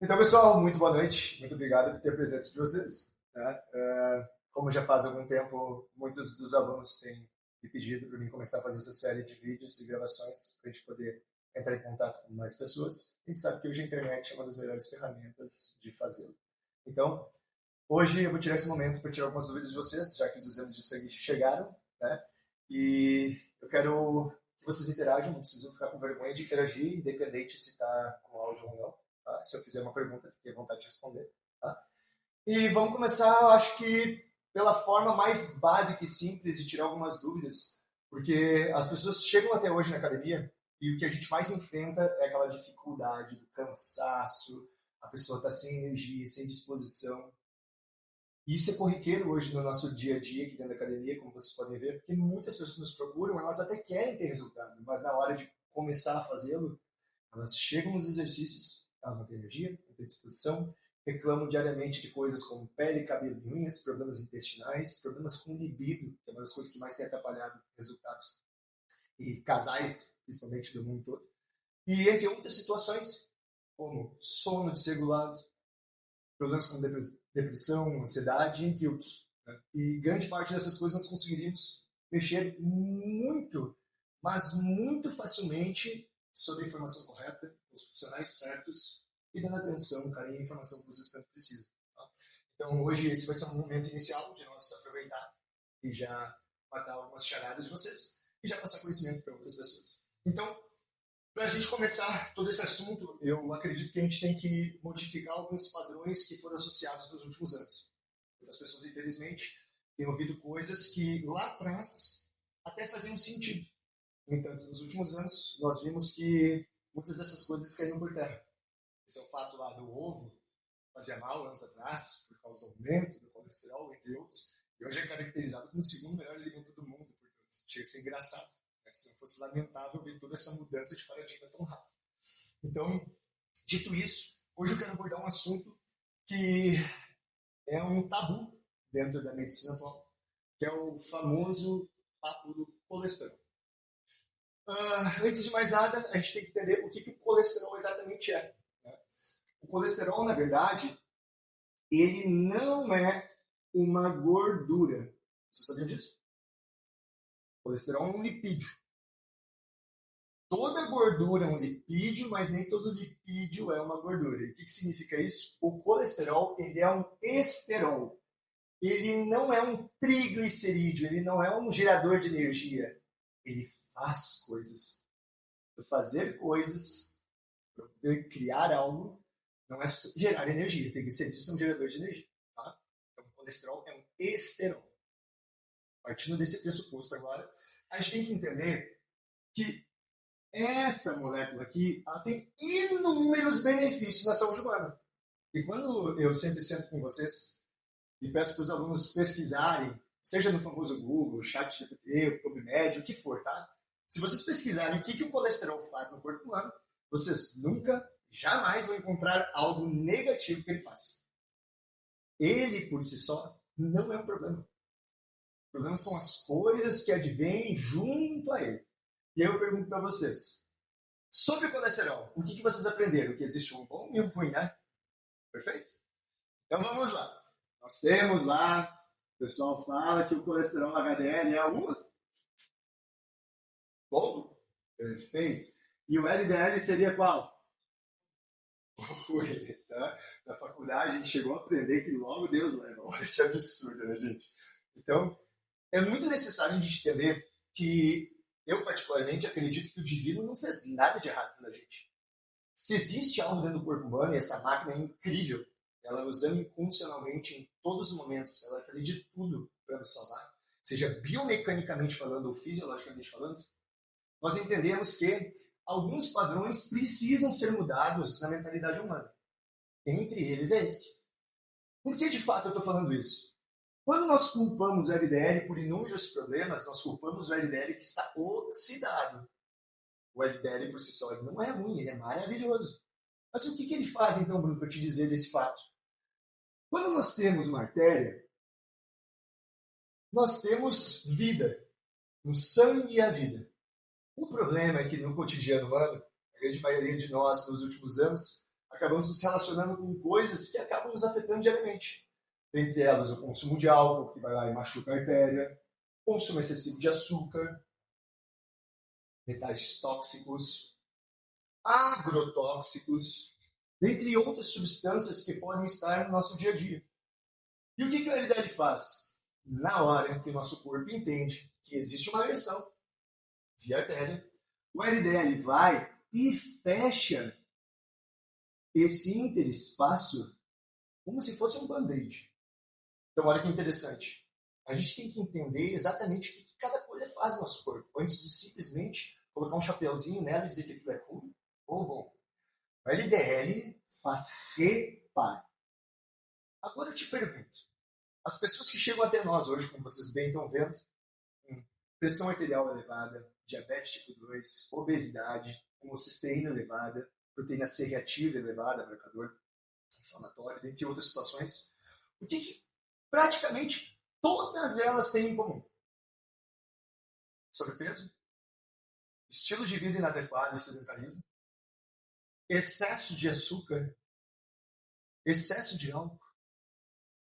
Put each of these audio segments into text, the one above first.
Então, pessoal, muito boa noite. Muito obrigado por ter a presença de vocês. Tá? Como já faz algum tempo, muitos dos alunos têm me pedido para mim começar a fazer essa série de vídeos e gravações para a gente poder entrar em contato com mais pessoas. A gente sabe que hoje a internet é uma das melhores ferramentas de fazê-lo. Então, hoje eu vou tirar esse momento para tirar algumas dúvidas de vocês, já que os exames de sangue chegaram, né? E eu quero que vocês interajam, não precisam ficar com vergonha de interagir, independente se está com áudio ou não. Tá? Se eu fizer uma pergunta, fique à vontade de responder. Tá? E vamos começar, eu acho que pela forma mais básica e simples de tirar algumas dúvidas, porque as pessoas chegam até hoje na academia e o que a gente mais enfrenta é aquela dificuldade do cansaço, a pessoa está sem energia, sem disposição. E isso é corriqueiro hoje no nosso dia a dia aqui dentro da academia, como vocês podem ver, porque muitas pessoas nos procuram, elas até querem ter resultado, mas na hora de começar a fazê-lo, elas chegam nos exercícios, elas não têm energia, não têm disposição, reclamam diariamente de coisas como pele, cabelo e unhas, problemas intestinais, problemas com libido, que é uma das coisas que mais tem atrapalhado resultados e casais, principalmente do mundo todo. E entre outras situações, como sono desregulado, problemas com depressão, ansiedade, entre outros. Né? E grande parte dessas coisas nós conseguiríamos mexer muito, mas muito facilmente sobre a informação correta, com os profissionais certos e dando atenção, carinho e informação que vocês tanto precisam. Tá? Então, hoje, esse vai ser um momento inicial de nós aproveitar e já matar algumas charadas de vocês e já passar conhecimento para outras pessoas. Então, para a gente começar todo esse assunto, eu acredito que a gente tem que modificar alguns padrões que foram associados nos últimos anos. Muitas pessoas, infelizmente, têm ouvido coisas que lá atrás até faziam sentido. No entanto, nos últimos anos, nós vimos que muitas dessas coisas caíram por terra. Esse é o fato lá do ovo, fazia mal anos atrás, por causa do aumento do colesterol, entre outros. E hoje é caracterizado como o segundo melhor alimento do mundo, portanto, chega a ser engraçado. Se não fosse lamentável ver toda essa mudança de paradigma tão rápido. Então, dito isso, hoje eu quero abordar um assunto que é um tabu dentro da medicina atual, que é o famoso papo do colesterol. Antes de mais nada, a gente tem que entender o que o colesterol exatamente é. Né? O colesterol, na verdade, ele não é uma gordura. Você sabia disso? O colesterol é um lipídio. Toda gordura é um lipídio, mas nem todo lipídio é uma gordura. E o que significa isso? O colesterol ele é um esterol. Ele não é um triglicerídeo, ele não é um gerador de energia. Ele faz coisas. Fazer coisas, criar algo, não é gerar energia. Triglicerídeos são geradores de energia. Tá? Então, o colesterol é um esterol. Partindo desse pressuposto agora, a gente tem que entender que essa molécula aqui ela tem inúmeros benefícios na saúde humana. E quando eu sempre sento com vocês e peço para os alunos pesquisarem, seja no famoso Google, ChatGPT, PubMed, o que for, tá? Se vocês pesquisarem o que o colesterol faz no corpo humano, vocês nunca, jamais vão encontrar algo negativo que ele faça. Ele, por si só, não é um problema. O problema são as coisas que advêm junto a ele. E aí eu pergunto para vocês, sobre o colesterol, o que vocês aprenderam? Que existe um bom e um ruim, né? Perfeito? Então vamos lá. Nós temos lá, o pessoal fala que o colesterol HDL é o bom. Perfeito. E o LDL seria qual? Tá? Na faculdade a gente chegou a aprender que logo Deus leva. Olha que absurdo, né, gente? Então, é muito necessário a gente entender que eu, particularmente, acredito que o divino não fez nada de errado na gente. Se existe algo dentro do corpo humano, e essa máquina é incrível, ela nos ama incondicionalmente em todos os momentos, ela vai fazer de tudo para nos salvar, seja biomecanicamente falando ou fisiologicamente falando, nós entendemos que alguns padrões precisam ser mudados na mentalidade humana. Entre eles é esse. Por que de fato eu estou falando isso? Quando nós culpamos o LDL por inúmeros problemas, nós culpamos o LDL que está oxidado. O LDL por si só ele não é ruim, ele é maravilhoso. Mas o que ele faz então, Bruno, para te dizer desse fato? Quando nós temos uma artéria, nós temos vida, no sangue e a vida. O problema é que no cotidiano humano, a grande maioria de nós nos últimos anos, acabamos nos relacionando com coisas que acabam nos afetando diariamente. Dentre elas, o consumo de álcool, que vai lá e machuca a artéria, consumo excessivo de açúcar, metais tóxicos, agrotóxicos, dentre outras substâncias que podem estar no nosso dia a dia. E o que o LDL faz? Na hora que o nosso corpo entende que existe uma agressão via artéria, o LDL vai e fecha esse interespaço como se fosse um band-aid. Então, olha que interessante. A gente tem que entender exatamente o que cada coisa faz no nosso corpo, antes de simplesmente colocar um chapéuzinho nela e dizer que aquilo é ruim ou bom. O LDL faz reparo. Agora eu te pergunto, as pessoas que chegam até nós hoje, como vocês bem estão vendo, com pressão arterial elevada, diabetes tipo 2, obesidade, homocisteína elevada, proteína C reativa elevada, marcador inflamatório, dentre outras situações, o que praticamente todas elas têm em comum? Sobrepeso, estilo de vida inadequado e sedentarismo, excesso de açúcar, excesso de álcool.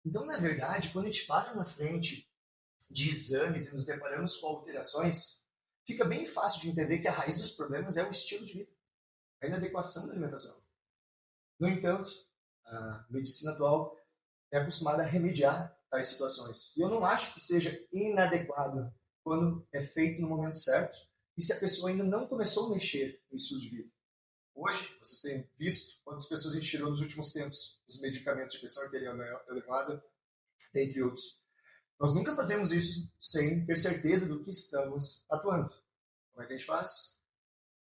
Então, na verdade, quando a gente para na frente de exames e nos deparamos com alterações, fica bem fácil de entender que a raiz dos problemas é o estilo de vida, a inadequação da alimentação. No entanto, a medicina atual é acostumada a remediar tais situações. E eu não acho que seja inadequado quando é feito no momento certo e se a pessoa ainda não começou a mexer no estilo de vida. Hoje, vocês têm visto quantas pessoas a gente tirou nos últimos tempos os medicamentos de pressão arterial elevada, dentre outros. Nós nunca fazemos isso sem ter certeza do que estamos atuando. Como é que a gente faz?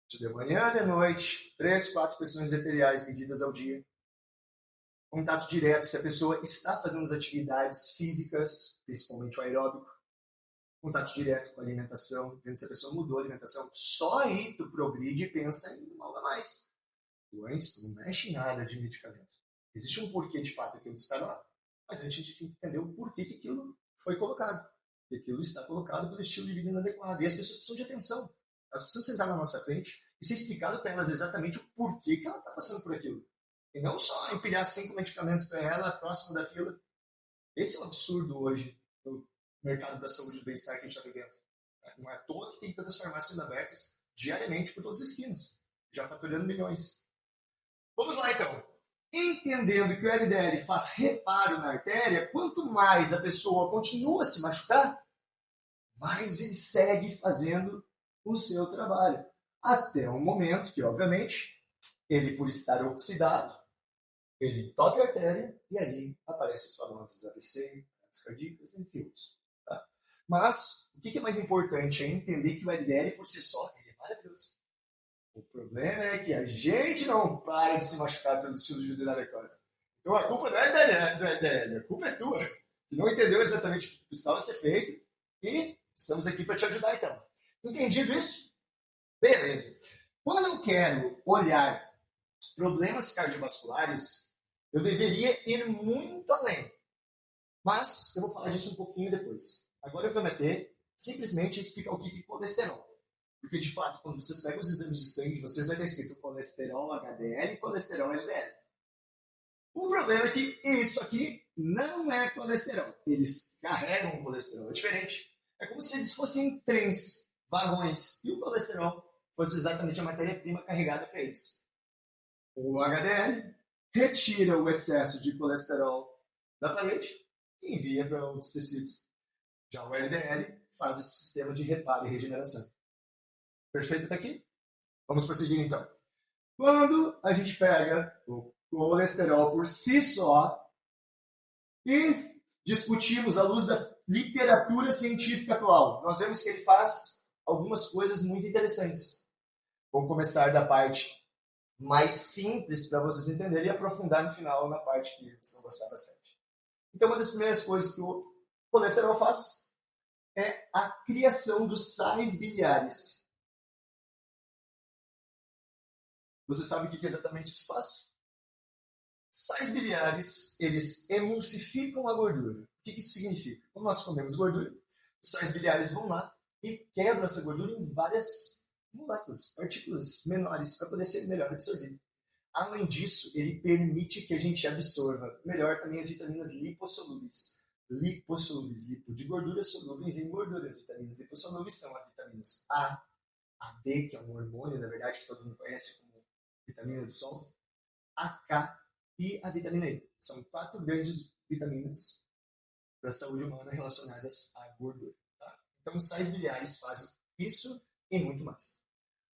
De manhã, de noite, 3, 4 pressões arteriais medidas ao dia. Contato direto se a pessoa está fazendo as atividades físicas, principalmente o aeróbico. Contato direto com a alimentação, vendo se a pessoa mudou a alimentação. Só aí tu progride e pensa em algo a mais. Tu antes tu não mexe em nada de medicamento. Existe um porquê de fato aquilo está lá, mas a gente tem que entender o porquê que aquilo foi colocado. E aquilo está colocado pelo estilo de vida inadequado. E as pessoas precisam de atenção. Elas precisam sentar na nossa frente e ser explicado para elas exatamente o porquê que ela está passando por aquilo. E não só empilhar 5 medicamentos para ela próximo da fila. Esse é um absurdo hoje no mercado da saúde e do bem-estar que a gente está vivendo. Não é à toa que tem tantas farmácias abertas diariamente por todas as esquinas, já faturando milhões. Vamos lá então. Entendendo que o LDL faz reparo na artéria, quanto mais a pessoa continua a se machucar, mais ele segue fazendo o seu trabalho. Até um momento que, obviamente, ele, por estar oxidado, ele toca a artéria e aí aparecem os famosos AVC, as cardíacas, entre outros. Tá? Mas o que é mais importante é entender que o LDL por si só ele é maravilhoso. O problema é que a gente não para de se machucar pelo estilo de vida inadequado. Então a culpa não é do LDL, a culpa é tua, que não entendeu exatamente o que precisava ser feito e estamos aqui para te ajudar então. Entendido isso? Beleza. Quando eu quero olhar problemas cardiovasculares, eu deveria ir muito além. Mas eu vou falar disso um pouquinho depois. Agora eu vou meter simplesmente explicar o que é colesterol. Porque, de fato, quando vocês pegam os exames de sangue, vocês vai ter escrito colesterol HDL e colesterol LDL. O problema é que isso aqui não é colesterol. Eles carregam o colesterol. É diferente. É como se eles fossem trens, vagões. E o colesterol fosse exatamente a matéria-prima carregada para eles. O HDL retira o excesso de colesterol da parede e envia para outros tecidos. Já o LDL faz esse sistema de reparo e regeneração. Perfeito até aqui? Vamos prosseguir então. Quando a gente pega o colesterol por si só e discutimos à luz da literatura científica atual, nós vemos que ele faz algumas coisas muito interessantes. Vamos começar da parte mais simples para vocês entenderem e aprofundar no final na parte que vocês vão gostar bastante. Então, uma das primeiras coisas que o colesterol faz é a criação dos sais biliares. Você sabe o que exatamente isso faz? Sais biliares, eles emulsificam a gordura. O que isso significa? Quando nós comemos gordura, os sais biliares vão lá e quebram essa gordura em várias moléculas, partículas menores, para poder ser melhor absorvido. Além disso, ele permite que a gente absorva melhor também as vitaminas lipossolúveis. Lipossolúveis, lipo de gorduras solúveis em gorduras. Vitaminas lipossolúveis são as vitaminas A D, que é um hormônio, na verdade, que todo mundo conhece como vitamina do sol, a K e a vitamina E. São 4 grandes vitaminas para a saúde humana relacionadas à gordura. Tá? Então, os sais biliares fazem isso e muito mais.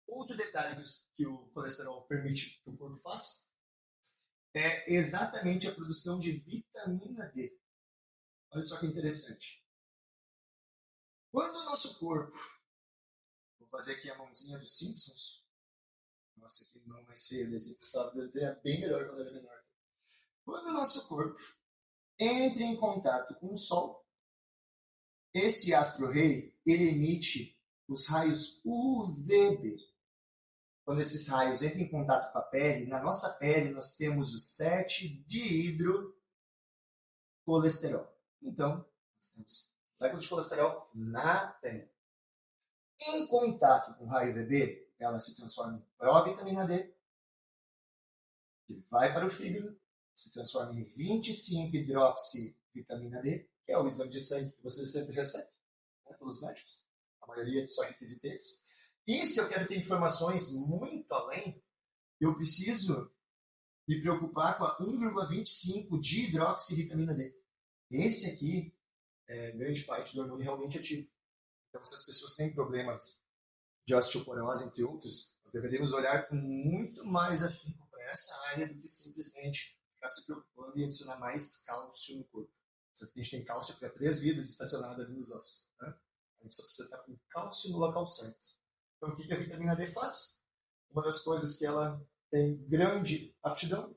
Outro detalhe que o colesterol permite que o corpo faça é exatamente a produção de vitamina D. Olha só que interessante. Quando o nosso corpo, vou fazer aqui a mãozinha dos Simpsons, nossa, que mão mais feia, desenho é bem melhor quando era menor. Quando o nosso corpo entra em contato com o Sol, esse astro-rei ele emite os raios UVB. Quando esses raios entram em contato com a pele, na nossa pele nós temos o 7-dihidrocolesterol. Então, nós temos molécula de colesterol na pele. Em contato com o raio UVB, ela se transforma em provitamina D, que vai para o fígado, se transforma em 25-hidroxivitamina D, que é o exame de sangue que você sempre recebe, né, pelos médicos. A maioria só requisita esse. E se eu quero ter informações muito além, eu preciso me preocupar com a 1,25 de hidroxivitamina D. Esse aqui é grande parte do hormônio realmente ativo. Então, se as pessoas têm problemas de osteoporose, entre outros, nós deveríamos olhar com muito mais afinco para essa área do que simplesmente ficar se preocupando em adicionar mais cálcio no corpo. Só que a gente tem cálcio para 3 vidas estacionado ali nos ossos. Né? A gente só precisa estar com cálcio no local certo. Então, o que a vitamina D faz? Uma das coisas que ela tem grande aptidão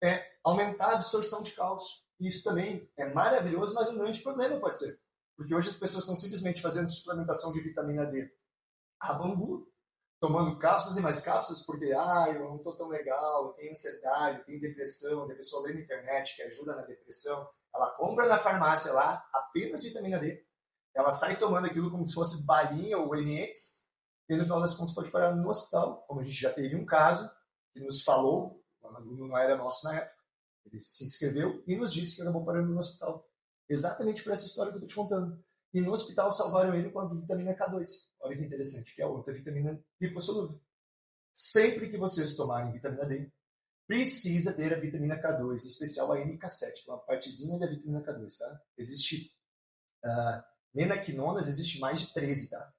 é aumentar a absorção de cálcio. Isso também é maravilhoso, mas um grande problema pode ser. Porque hoje as pessoas estão simplesmente fazendo suplementação de vitamina D a bambu, tomando cápsulas e mais cápsulas, porque eu não estou tão legal, eu tenho ansiedade, eu tenho depressão, a pessoa lê na internet que ajuda na depressão, ela compra na farmácia lá apenas vitamina D, ela sai tomando aquilo como se fosse balinha ou Emex, e no final das contas pode parar no hospital, como a gente já teve um caso que nos falou, o aluno não era nosso na época, ele se inscreveu e nos disse que acabou parando no hospital. Exatamente por essa história que eu estou te contando. E no hospital salvaram ele com a vitamina K2. Olha que interessante, que é outra vitamina lipossolúvel. Sempre que vocês tomarem vitamina D, precisa ter a vitamina K2, em especial a NK7, que é uma partezinha da vitamina K2, tá? Existe menaquinonas, existe mais de 13, tá?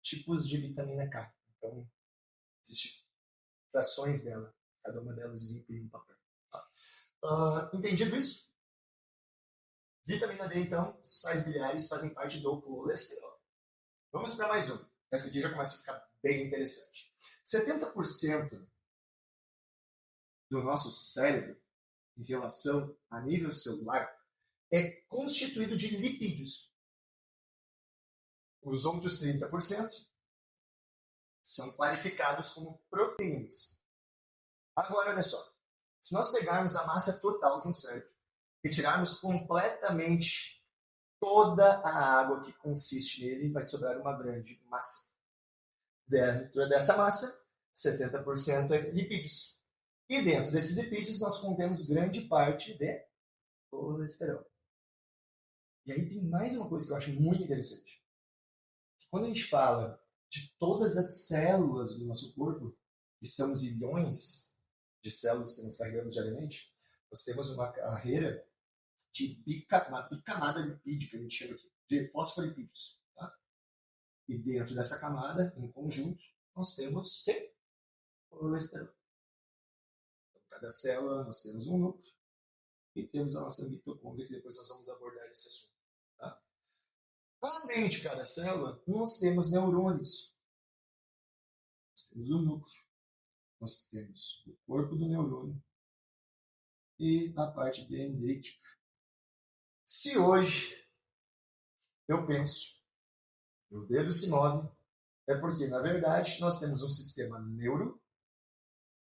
Tipos de vitamina K. Então, existem frações dela. Cada uma delas desempenha um papel. Tá? Entendido isso? Vitamina D, então, sais biliares fazem parte do colesterol. Vamos para mais um. Essa aqui já começa a ficar bem interessante. 70% do nosso cérebro, em relação a nível celular, é constituído de lipídios. Os outros 30% são qualificados como proteínas. Agora, olha só. Se nós pegarmos a massa total de um cérebro, retirarmos completamente toda a água que consiste nele, vai sobrar uma grande massa. Dentro dessa massa, 70% é lipídios. E dentro desses lipídios, nós contemos grande parte de colesterol. E aí tem mais uma coisa que eu acho muito interessante. Quando a gente fala de todas as células do nosso corpo, que são zilhões de células que nós carregamos diariamente, nós temos uma carreira de uma bicamada lipídica, a gente chama aqui, de fosfolipídios. Tá? E dentro dessa camada, em conjunto, nós temos colesterol. Então, cada célula nós temos um núcleo e temos a nossa mitocôndria, que depois nós vamos abordar esse assunto. Tá? Além de cada célula, nós temos neurônios. Nós temos o núcleo, nós temos o corpo do neurônio e a parte dendrítica. Se hoje eu penso, meu dedo se move, é porque, na verdade, nós temos um sistema neuro,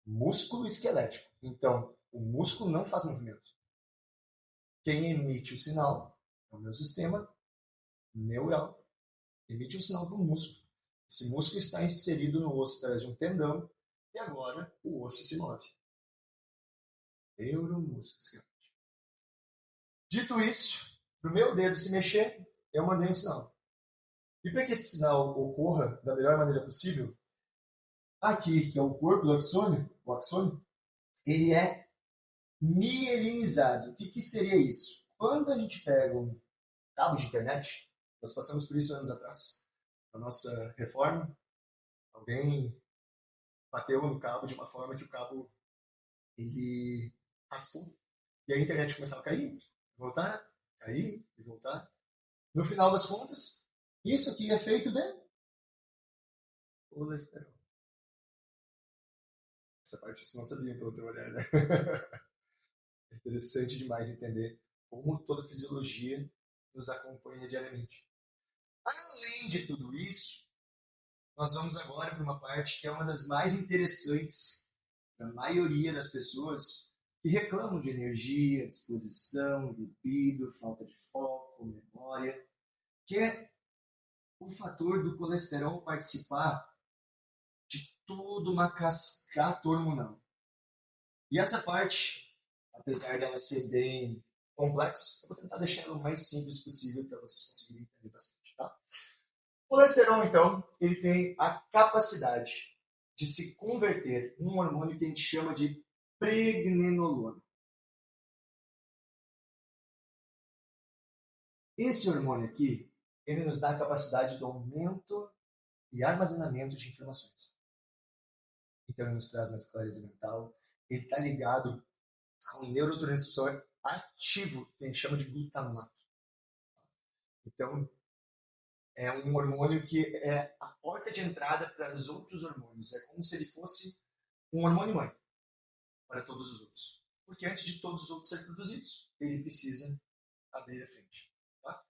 músculo e esquelético. Então, o músculo não faz movimento. Quem emite o sinal é o meu sistema neural. Emite um sinal para o músculo. Esse músculo está inserido no osso através de um tendão e agora o osso se move. Neuromuscular. Dito isso, para o meu dedo se mexer, eu mandei um sinal. E para que esse sinal ocorra da melhor maneira possível, aqui, que é o corpo do axônio, o axônio, ele é mielinizado. O que seria isso? Quando a gente pega um cabo de internet, nós passamos por isso anos atrás, na nossa reforma, alguém bateu no cabo de uma forma que o cabo ele raspou. E a internet começava a cair, voltar, cair e voltar. No final das contas, isso aqui é feito de colesterol. Essa parte você não sabia pelo teu olhar, né? É interessante demais entender como toda a fisiologia nos acompanha diariamente. Além de tudo isso, nós vamos agora para uma parte que é uma das mais interessantes para a maioria das pessoas que reclamam de energia, disposição, libido, falta de foco, memória, que é o fator do colesterol participar de toda uma cascata hormonal. E essa parte, apesar dela ser bem complexa, eu vou tentar deixar ela o mais simples possível para vocês conseguirem entender bastante, tá? O colesterol, então, ele tem a capacidade de se converter em um hormônio que a gente chama de pregnenolona. Esse hormônio aqui, ele nos dá a capacidade do aumento e armazenamento de informações. Então, ele nos traz mais clareza mental. Ele está ligado a um neurotransmissor ativo, que a gente chama de glutamato. Então, é um hormônio que é a porta de entrada para os outros hormônios. É como se ele fosse um hormônio-mãe para todos os outros. Porque antes de todos os outros serem produzidos, ele precisa abrir a frente. Tá?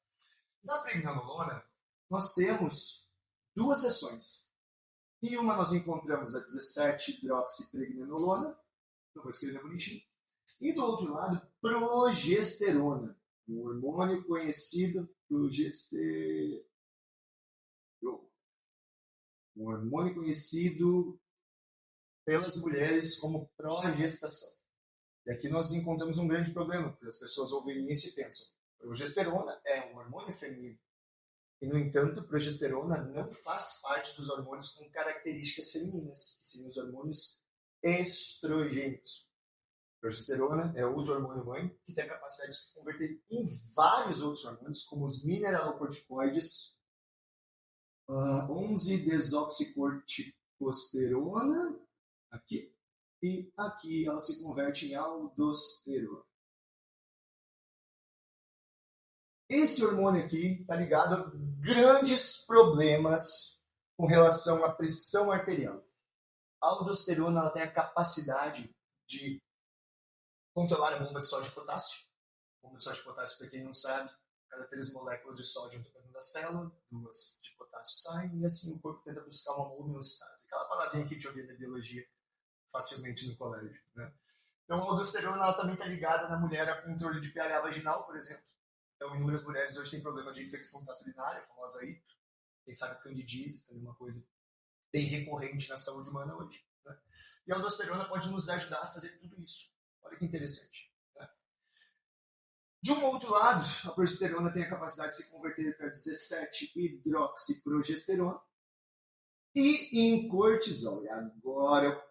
Na pregnenolona, nós temos duas seções. Em uma nós encontramos a 17-hidroxipregnenolona, eu vou escrever bonitinho. E do outro lado, progesterona, um hormônio conhecido um hormônio conhecido pelas mulheres como progestação. E aqui nós encontramos um grande problema, porque as pessoas ouvem isso e pensam, progesterona é um hormônio feminino. E, no entanto, progesterona não faz parte dos hormônios com características femininas, que seriam os hormônios estrogênicos. Progesterona é outro hormônio mãe que tem a capacidade de se converter em vários outros hormônios, como os mineralocorticoides, 11-desoxicorticosterona, aqui, e aqui ela se converte em aldosterona. Esse hormônio aqui está ligado a grandes problemas com relação à pressão arterial. A aldosterona ela tem a capacidade de controlar a bomba de sódio e potássio. A bomba de sódio e potássio, para quem não sabe, cada 3 moléculas de sódio entram dentro da célula, 2 de potássio saem, e assim o corpo tenta buscar uma homeostase. Aquela palavrinha que a gente ouvia na biologia facilmente no colégio. Né? Então, a aldosterona ela também está ligada na mulher a controle de pH vaginal, por exemplo. Então, inúmeras mulheres hoje têm problema de infecção trato urinária, a famosa aí, quem sabe candidíase, também uma coisa bem recorrente na saúde humana hoje. Né? E a aldosterona pode nos ajudar a fazer tudo isso. Olha que interessante. Né? De um outro lado, a progesterona tem a capacidade de se converter para 17-hidroxiprogesterona e em cortisol. E agora o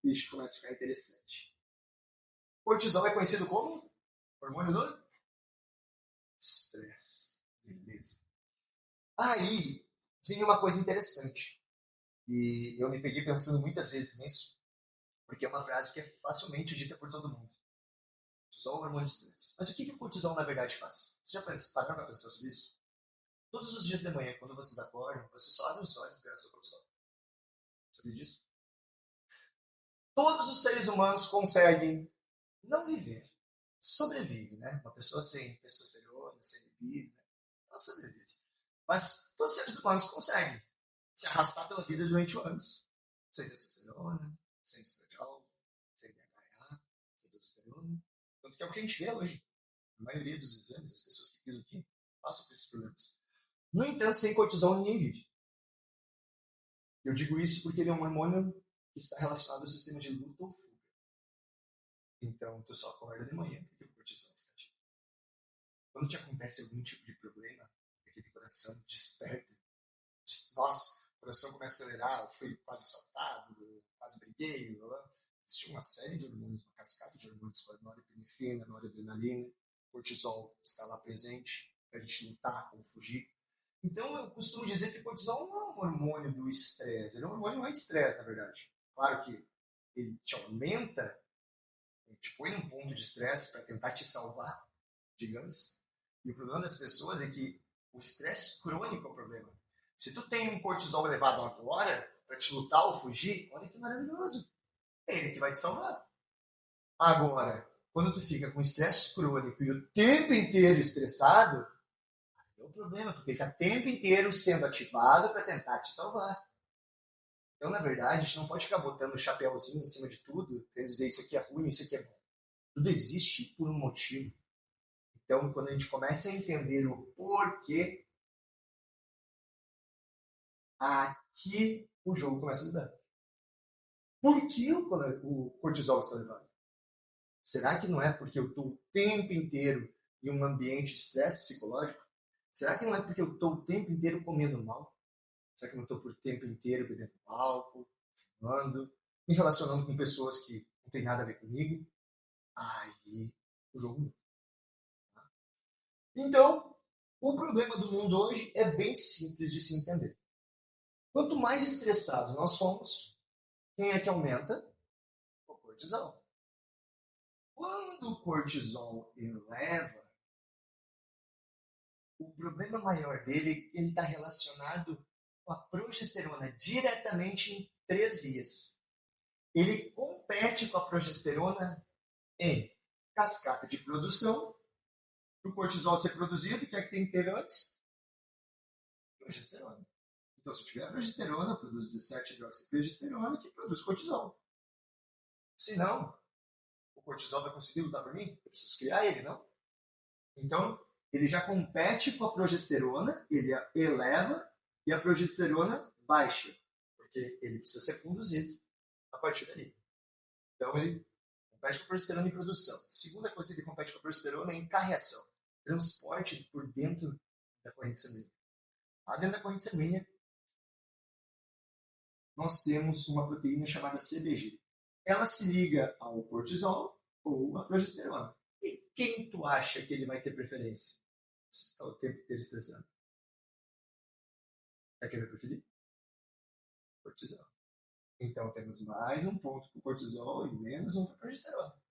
bicho começa a ficar interessante. Cortisol é conhecido como hormônio do estresse. Beleza. Aí vem uma coisa interessante. E eu me peguei pensando muitas vezes nisso, porque é uma frase que é facilmente dita por todo mundo. Cortisol é um hormônio de estresse. Mas o que o cortisol na verdade faz? Você já pararam para pensar sobre isso? Todos os dias de manhã, quando vocês acordam, vocês só abrem os olhos graças ao cortisol. Sabia disso? Todos os seres humanos conseguem não viver, sobrevive, né? Uma pessoa sem testosterona, sem libido, né? Ela sobrevive. Mas todos os seres humanos conseguem se arrastar pela vida durante anos. Sem testosterona, sem estradiol, sem DHA, sem testosterona. Tanto que é o que a gente vê hoje. A maioria dos exames, as pessoas que pisam aqui, passam por esses problemas. No entanto, sem cortisol ninguém vive. Eu digo isso porque ele é um hormônio que está relacionado ao sistema de luta ou fuga. Então, tu só acorda de manhã porque o cortisol está ativado. Quando te acontece algum tipo de problema, aquele coração desperta. Nossa, o coração começa a acelerar, eu fui quase assaltado, eu quase briguei. Existe uma série de hormônios, uma cascata de hormônios, norepinefrina, noradrenalina, cortisol está lá presente para a gente lutar ou fugir. Então, eu costumo dizer que o cortisol não é um hormônio do estresse, ele é um hormônio anti-estresse, na verdade. Claro que ele te aumenta, ele te põe num ponto de estresse para tentar te salvar, digamos. E o problema das pessoas é que o estresse crônico é o problema. Se tu tem um cortisol elevado agora, para te lutar ou fugir, olha que maravilhoso. É ele que vai te salvar. Agora, quando tu fica com estresse crônico e o tempo inteiro estressado, é o problema, porque está o tempo inteiro sendo ativado para tentar te salvar. Então, na verdade, a gente não pode ficar botando o chapéuzinho em cima de tudo, querendo dizer isso aqui é ruim, isso aqui é bom. Tudo existe por um motivo. Então, quando a gente começa a entender o porquê, aqui o jogo começa a mudar. Por que o cortisol está elevado? Será que não é porque eu estou o tempo inteiro em um ambiente de estresse psicológico? Será que não é porque eu estou o tempo inteiro comendo mal? Será que eu não estou por tempo inteiro bebendo álcool, fumando, me relacionando com pessoas que não têm nada a ver comigo? Aí o jogo muda. Então, o problema do mundo hoje é bem simples de se entender. Quanto mais estressados nós somos, quem é que aumenta? O cortisol. Quando o cortisol eleva, o problema maior dele é que ele está relacionado com a progesterona diretamente em 3 vias. Ele compete com a progesterona em cascata de produção, para o cortisol ser produzido, o que é que tem que ter antes? Progesterona. Então, se eu tiver progesterona, produz 17-hidroxiprogesterona, que produz cortisol. Se não, o cortisol vai conseguir lutar por mim? Eu preciso criar ele, não? Então, ele já compete com a progesterona, ele a eleva e a progesterona baixa, porque ele precisa ser conduzido a partir dali. Então, ele compete com a progesterona em produção. Segunda coisa que ele compete com a progesterona é em carreação, transporte por dentro da corrente sanguínea. Lá dentro da corrente sanguínea, nós temos uma proteína chamada CBG. Ela se liga ao cortisol ou à progesterona. E quem tu acha que ele vai ter preferência? Se está o tempo inteiro estressando. É quem vai preferir? Cortisol. Então temos mais um ponto para o cortisol e menos um para a progesterona.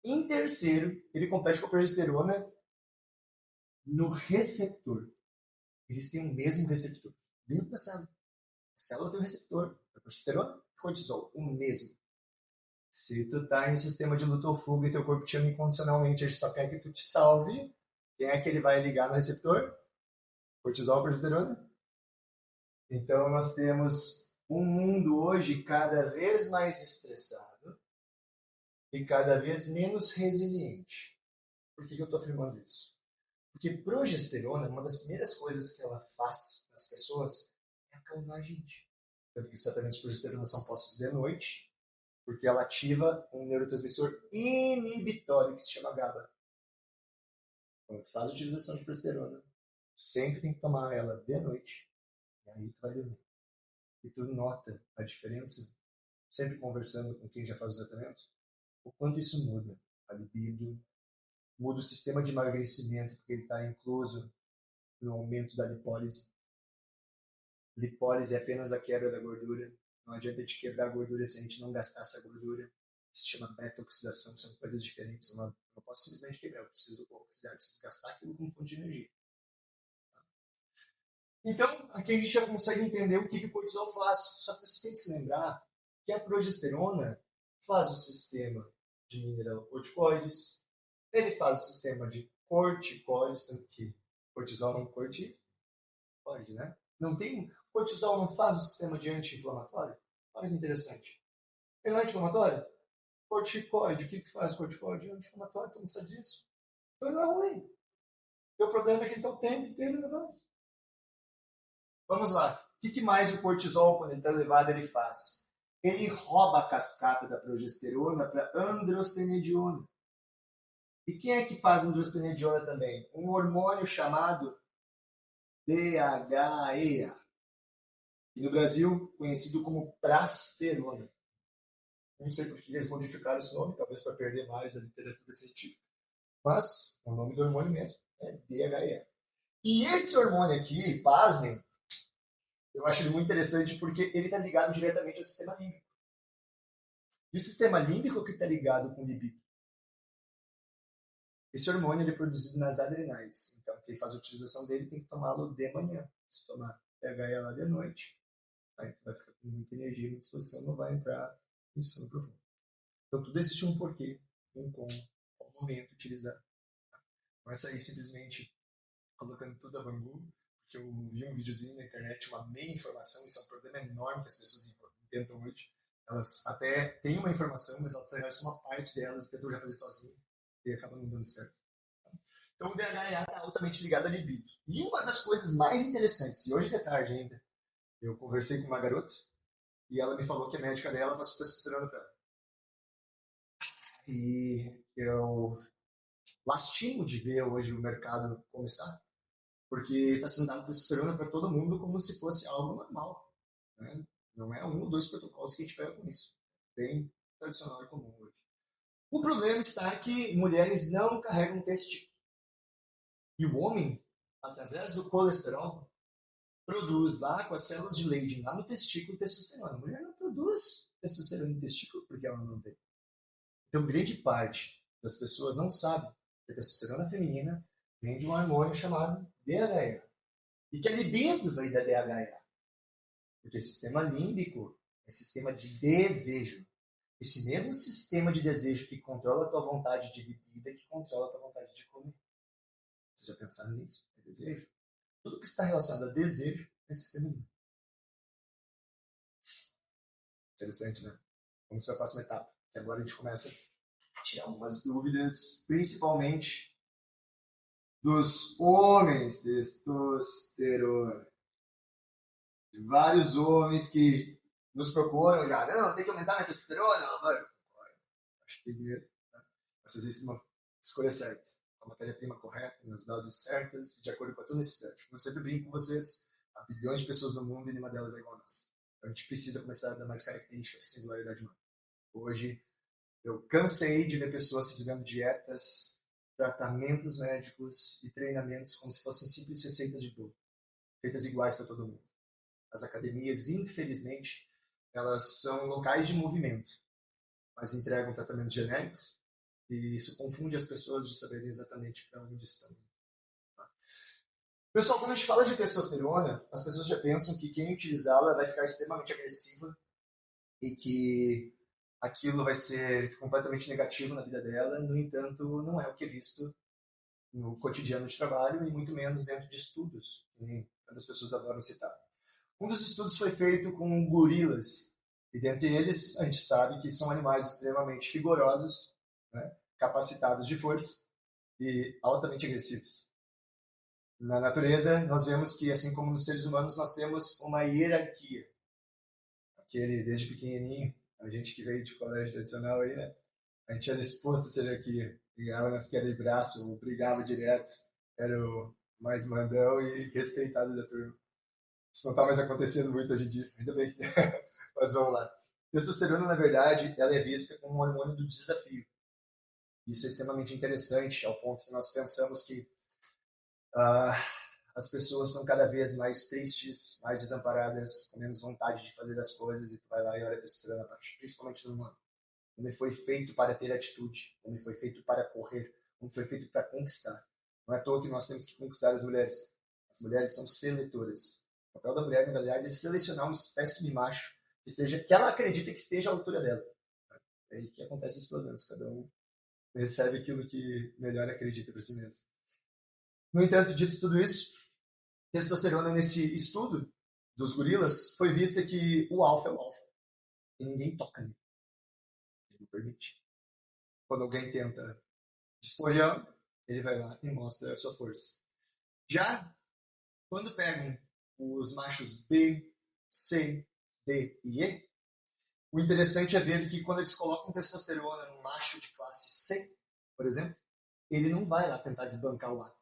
Em terceiro, ele compete com a progesterona no receptor. Eles têm o mesmo receptor. Dentro da célula. A célula tem um receptor. A progesterona e cortisol, o mesmo. Se tu tá em um sistema de luta ou fuga e teu corpo te ama incondicionalmente, ele só quer que tu te salve, quem é que ele vai ligar no receptor? Cortisol ou progesterona? Então nós temos um mundo hoje cada vez mais estressado e cada vez menos resiliente. Por que eu estou afirmando isso? Porque progesterona, uma das primeiras coisas que ela faz nas pessoas é acalmar a gente. Tanto que os tratamentos de progesterona são postos de noite, porque ela ativa um neurotransmissor inibitório que se chama GABA. Quando tu faz a utilização de progesterona, sempre tem que tomar ela de noite, e aí tu vai dormir. E tu nota a diferença, sempre conversando com quem já faz o tratamento, o quanto isso muda a libido, muda o sistema de emagrecimento, porque ele está incluso no aumento da lipólise. Lipólise é apenas a quebra da gordura. Não adianta a gente quebrar a gordura se a gente não gastar essa gordura. Isso se chama beta-oxidação, são coisas diferentes. Eu não posso simplesmente quebrar, eu preciso oxidar, eu preciso gastar aquilo como fonte de energia. Então, aqui a gente já consegue entender o que o cortisol faz. Só que vocês têm que se lembrar que a progesterona faz o sistema de mineralocorticoides, ele faz o sistema de corticoides, tanto que cortisol não corticoide, né? Não tem, cortisol não faz o sistema de anti-inflamatório? Olha que interessante. Ele não é anti-inflamatório? Corticoide, o que faz o corticoide? É anti-inflamatório, tu não sabe disso. Então ele não é ruim. O problema é que ele está o tempo inteiro elevado. Vamos lá. O que mais o cortisol, quando ele está elevado, ele faz? ele rouba a cascata da progesterona para androstenediona. E quem é que faz androstenediona também? Um hormônio chamado DHEA, e no Brasil conhecido como prasterona. Não sei por que eles modificaram esse nome, talvez para perder mais a literatura científica. Mas o nome do hormônio mesmo é DHEA. E esse hormônio aqui, pasmem, eu acho ele muito interessante porque ele está ligado diretamente ao sistema límbico. E o sistema límbico que está ligado com o libido. Esse hormônio ele é produzido nas adrenais. Então, quem faz a utilização dele tem que tomá-lo de manhã. Se tomar DHEA lá de noite, aí tu vai ficar com muita energia e disposição, não vai entrar em sono profundo. Então, tudo existe um porquê, um como, qual momento utilizar. Não é sair simplesmente colocando tudo a bangu, porque eu vi um videozinho na internet, uma meia informação, isso é um problema enorme que as pessoas inventam hoje. Elas até têm uma informação, mas elas têm só uma parte delas e tentam já fazer sozinho, e acaba não dando certo. Então o DHEA está altamente ligado à libido. E uma das coisas mais interessantes, e hoje de tarde ainda, eu conversei com uma garota, e ela me falou que a médica dela passou testosterona para ela. E eu lastimo de ver hoje o mercado como está, porque está sendo dado testosterona para todo mundo como se fosse algo normal. Né? Não é um ou dois protocolos que a gente pega com isso. Bem tradicional e comum hoje. O problema está que mulheres não carregam testículo. E o homem, através do colesterol, produz lá com as células de Leydig, lá no testículo, testosterona. A mulher não produz testosterona no testículo porque ela não tem. Então, grande parte das pessoas não sabe que a testosterona feminina vem de um hormônio chamado DHEA. E que a libido vem da DHEA. Porque o sistema límbico é sistema de desejo. Esse mesmo sistema de desejo que controla a tua vontade de libido é que controla a tua vontade de comer. Vocês já pensaram nisso? É desejo? Tudo que está relacionado a desejo é sistema límbico. Interessante, né? Vamos para a próxima etapa. Que agora a gente começa a tirar algumas dúvidas, principalmente dos homens testosterona. De vários homens que nos procuram já, não, tem que aumentar a minha testosterona, mano. Acho que tem medo. Né? Mas fazer isso uma escolha certa, com a matéria-prima correta, nas doses certas, de acordo com a tua necessidade. Como eu sempre brinco com vocês, há bilhões de pessoas no mundo e nenhuma delas é igual a nós. Então a gente precisa começar a dar mais características de singularidade humana. Hoje, eu cansei de ver pessoas recebendo dietas, tratamentos médicos e treinamentos como se fossem simples receitas de bolo, feitas iguais para todo mundo. As academias, infelizmente, elas são locais de movimento, mas entregam tratamentos genéricos e isso confunde as pessoas de saberem exatamente para onde estão. Pessoal, quando a gente fala de testosterona, as pessoas já pensam que quem utilizá-la vai ficar extremamente agressiva e que aquilo vai ser completamente negativo na vida dela. No entanto, não é o que é visto no cotidiano de trabalho e muito menos dentro de estudos, que tantas pessoas adoram citar. Um dos estudos foi feito com gorilas, e dentre eles a gente sabe que são animais extremamente rigorosos, né, capacitados de força e altamente agressivos. Na natureza, nós vemos que, assim como nos seres humanos, nós temos uma hierarquia. Desde pequenininho, a gente que veio de colégio tradicional aí, né, a gente era exposto a ser hierarquia. Brigava nas quedas de braço, ou brigava direto, era o mais mandão e respeitado da turma. Isso não está mais acontecendo muito hoje em dia, ainda bem. Mas vamos lá. Testosterona, na verdade, ela é vista como um hormônio do desafio. Isso é extremamente interessante, ao ponto que nós pensamos que as pessoas estão cada vez mais tristes, mais desamparadas, com menos vontade de fazer as coisas, e tu vai lá e olha a testosterona abaixo, principalmente no humano. O homem foi feito para ter atitude, o homem foi feito para correr, o homem foi feito para conquistar. Não é à toa que nós temos que conquistar as mulheres. As mulheres são seletoras. O papel da mulher, na verdade, é selecionar um espécime macho que ela acredita que esteja à altura dela. É aí que acontecem os problemas. Cada um recebe aquilo que melhor acredita para si mesmo. No entanto, dito tudo isso, testosterona nesse estudo dos gorilas foi vista que o alfa é o alfa. E ninguém toca nele. Ele não permite. Quando alguém tenta despojar, ele vai lá e mostra a sua força. Já quando pegam os machos B, C, D e E, O interessante é ver que quando eles colocam testosterona num macho de classe C, por exemplo, ele não vai lá tentar desbancar o A.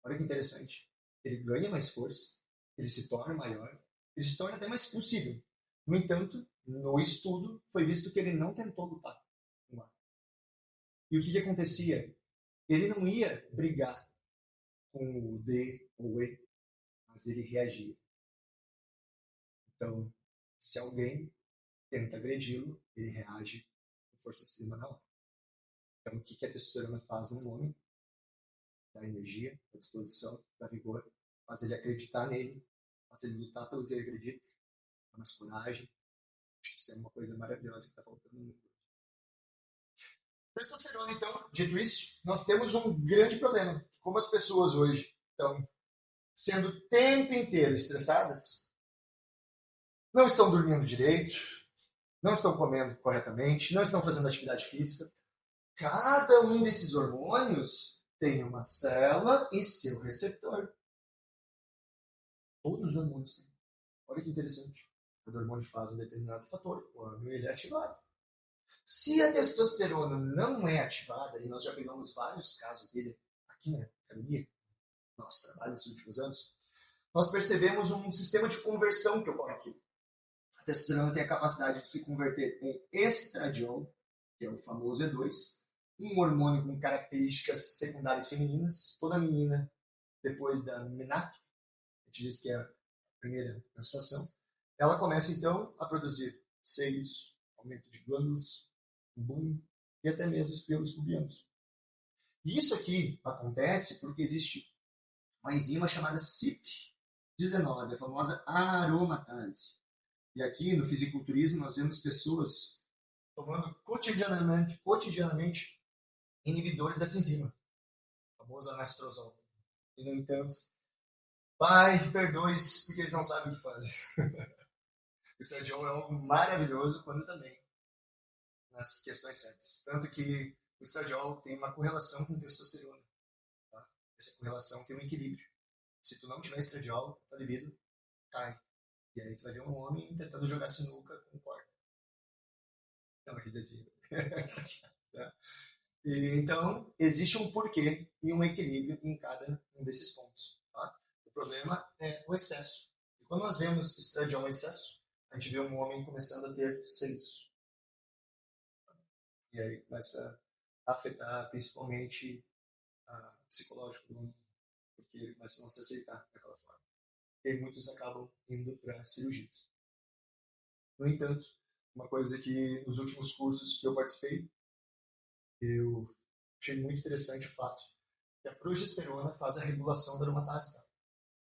Olha que interessante. Ele ganha mais força, ele se torna maior, ele se torna até mais possível. No entanto, no estudo, foi visto que ele não tentou lutar com o A. E o que acontecia? Ele não ia brigar com o D ou o E, mas ele reagia. Então, se alguém tenta agredi-lo, ele reage com força extrema na hora. Então, o que a testosterona faz no homem? Dá energia, dá disposição, dá vigor, faz ele acreditar nele, faz ele lutar pelo que ele acredita, dá mais coragem. Acho que isso é uma coisa maravilhosa que está faltando no mundo. Testosterona, então, dito isso, nós temos um grande problema. Como as pessoas hoje estão sendo o tempo inteiro estressadas, não estão dormindo direito, não estão comendo corretamente, não estão fazendo atividade física. Cada um desses hormônios tem uma célula e seu receptor. Todos os hormônios têm. Olha que interessante. Cada hormônio faz um determinado fator quando ele é ativado. Se a testosterona não é ativada, e nós já pegamos vários casos dele aqui na academia, nosso trabalho nesses últimos anos, nós percebemos um sistema de conversão que ocorre aqui. A testosterona tem a capacidade de se converter em estradiol, que é o famoso E2, um hormônio com características secundárias femininas. Toda menina, depois da MENAC, a gente diz que é a primeira menstruação, ela começa então a produzir seios, aumento de glândulas, bumbum e até mesmo os pelos pubianos. E isso aqui acontece porque existe uma enzima chamada CYP19, a famosa aromatase. E aqui no fisiculturismo nós vemos pessoas tomando cotidianamente inibidores dessa enzima, o famoso anastrozol. E no entanto, pai, perdoe-os porque eles não sabem o que fazem. O estradiol é algo maravilhoso quando também nas questões certas. Tanto que o estradiol tem uma correlação com testosterona. Tá? Essa correlação tem um equilíbrio. Se tu não tiver estradiol, a libido cai. E aí tu vai ver um homem tentando jogar sinuca com corda. Dá uma risadinha. Tá? Então, existe um porquê e um equilíbrio em cada um desses pontos. Tá? O problema é o excesso. E quando nós vemos estradiol em excesso, a gente vê um homem começando a ter seios. E aí começa a afetar principalmente a psicológico do homem, porque ele começa a não se aceitar daquela forma. E aí muitos acabam indo para cirurgias. No entanto, uma coisa que nos últimos cursos que eu participei, eu achei muito interessante o fato que a progesterona faz a regulação da aromatase. Tá?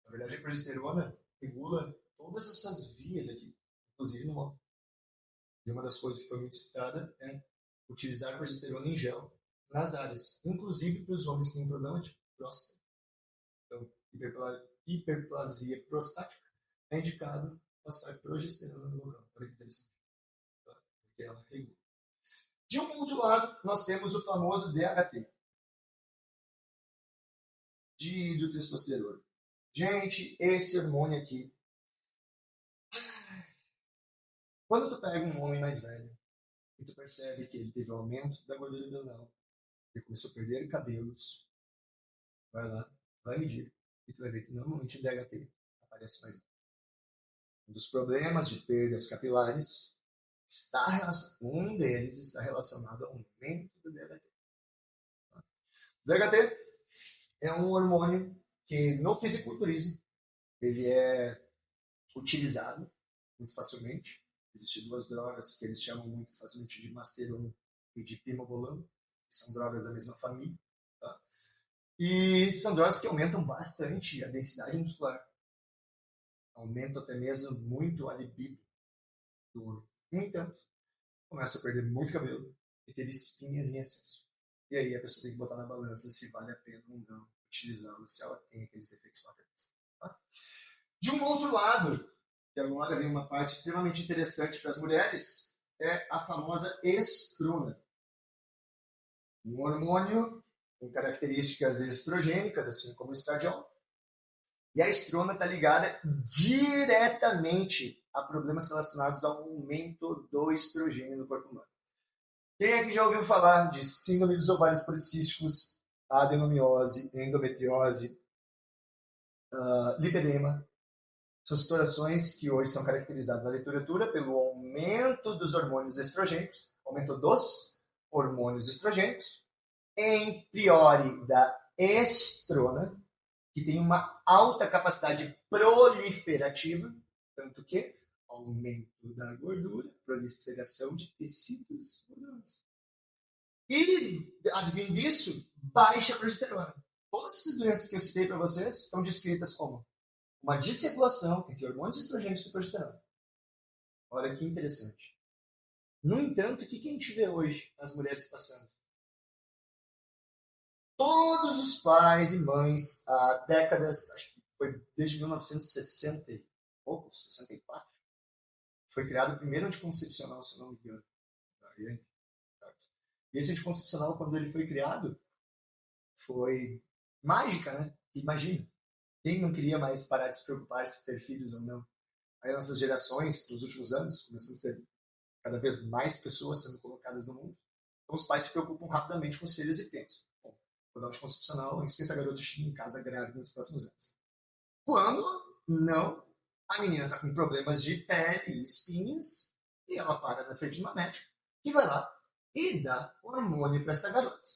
Na verdade, a progesterona regula todas essas vias aqui, inclusive no homem. E uma das coisas que foi muito citada é utilizar progesterona em gel nas áreas, inclusive para os homens que têm problema de próstata. Então, hiperplasia prostática é indicado passar progesterona no local. Olha que interessante. Tá? Porque ela regula. De um outro lado, nós temos o famoso DHT, dihidrotestosterona. Gente, esse hormônio aqui, quando tu pega um homem mais velho e tu percebe que ele teve um aumento da gordura abdominal, ele começou a perder cabelos, vai lá, vai medir, e tu vai ver que normalmente o DHT aparece mais. Um dos problemas de perdas capilares um deles está relacionado ao aumento do DHT. O DHT é um hormônio que no fisiculturismo ele é utilizado muito facilmente. Existem duas drogas que eles chamam muito facilmente de Masteron e de Pimobolan, que são drogas da mesma família. Tá? E são drogas que aumentam bastante a densidade muscular. Aumentam até mesmo muito a libido do homem. No entanto, começa a perder muito cabelo e ter espinhas em excesso. E aí a pessoa tem que botar na balança se vale a pena ou não utilizá-lo, se ela tem aqueles efeitos colaterais. Tá? De um outro lado, que agora vem uma parte extremamente interessante para as mulheres, é a famosa estrona. Um hormônio com características estrogênicas, assim como o estradiol, E a estrona está ligada diretamente a problemas relacionados ao aumento do estrogênio no corpo humano. Quem aqui já ouviu falar de síndrome dos ovários policísticos, adenomiose, endometriose, lipedema? São situações que hoje são caracterizadas na literatura pelo aumento dos hormônios estrogênicos, aumento dos hormônios estrogênicos, em priori da estrona, que tem uma alta capacidade proliferativa, tanto que aumento da gordura, proliferação de tecidos gordurosos. E, advindo disso, baixa progesterona. Todas essas doenças que eu citei para vocês estão descritas como uma desregulação entre hormônios estrogênicos e progesterona. Olha que interessante. No entanto, o que a gente vê hoje as mulheres passando? Todos os pais e mães, há décadas, acho que foi desde 1960 e pouco, 64, foi criado o primeiro anticoncepcional, se não me engano. E esse anticoncepcional, quando ele foi criado, foi mágica, né? Imagina. Quem não queria mais parar de se preocupar se ter filhos ou não? Aí nossas gerações, nos últimos anos, começamos a ter cada vez mais pessoas sendo colocadas no mundo. Então os pais se preocupam rapidamente com os filhos e pensam, bom, vou dar um anticoncepcional antes que essa garota chegue em casa grávida nos próximos anos. Quando não, a menina está com problemas de pele e espinhas e ela para na frente de uma médica que vai lá e dá hormônio para essa garota.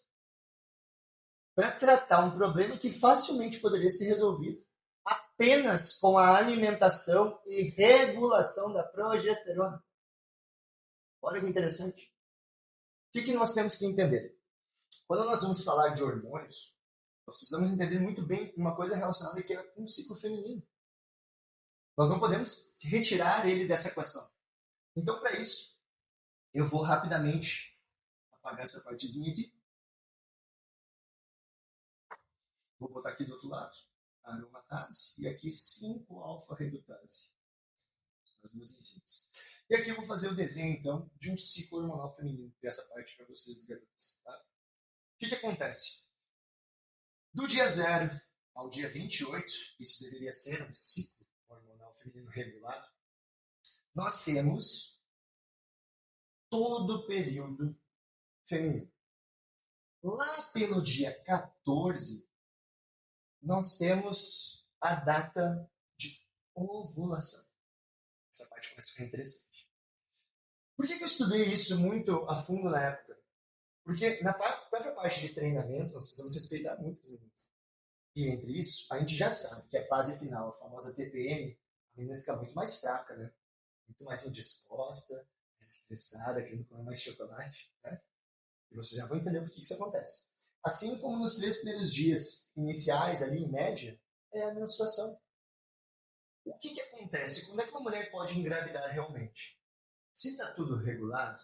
Para tratar um problema que facilmente poderia ser resolvido apenas com a alimentação e regulação da progesterona. Olha que interessante. O que nós temos que entender? Quando nós vamos falar de hormônios, nós precisamos entender muito bem uma coisa relacionada aqui com o ciclo feminino. Nós não podemos retirar ele dessa equação. Então, para isso, eu vou rapidamente apagar essa partezinha aqui. Vou botar aqui do outro lado aromatase e aqui 5-alfa-redutase. As duas enzimas. E aqui eu vou fazer o desenho, então, de um ciclo hormonal feminino, essa parte para vocês, garotas. Tá? O que acontece? Do dia 0 ao dia 28, isso deveria ser um ciclo hormonal feminino regulado, nós temos todo o período feminino. Lá pelo dia 14, nós temos a data de ovulação. Essa parte começa a ficar interessante. Por que eu estudei isso muito a fundo na época? Porque na própria parte de treinamento, nós precisamos respeitar muitas meninas. E entre isso, a gente já sabe que a fase final, a famosa TPM, a menina fica muito mais fraca, né? Muito mais indisposta, mais estressada, querendo comer mais chocolate, né? E vocês já vão entender por que isso acontece. Assim como nos 3 primeiros dias iniciais, ali em média, é a menstruação. O que acontece? Quando é que uma mulher pode engravidar realmente? Se está tudo regulado,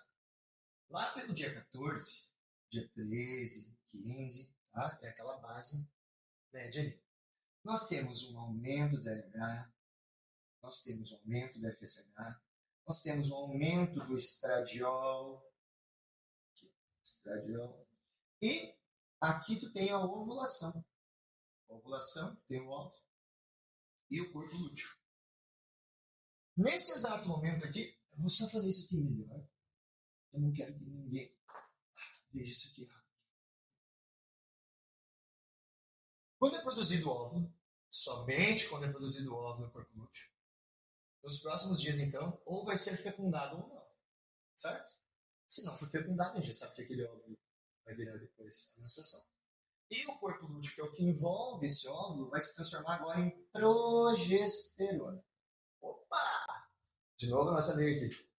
lá pelo dia 14, dia 13, 15, tá? É aquela base média ali. Nós temos um aumento da LH, nós temos um aumento da FSH, nós temos um aumento do estradiol, e aqui tu tem a ovulação. A ovulação tem o óvulo e o corpo lúteo. Nesse exato momento aqui, eu vou só fazer isso aqui melhor. Eu não quero que ninguém veja isso aqui errado. Quando é produzido o óvulo, somente quando é produzido o óvulo no corpo lúteo, nos próximos dias, então, ou vai ser fecundado ou não. Certo? Se não for fecundado, a gente já sabe que aquele óvulo vai virar depois a menstruação. E o corpo lúteo, que é o que envolve esse óvulo, vai se transformar agora em progesterona. Opa! De novo a nossa lei aqui.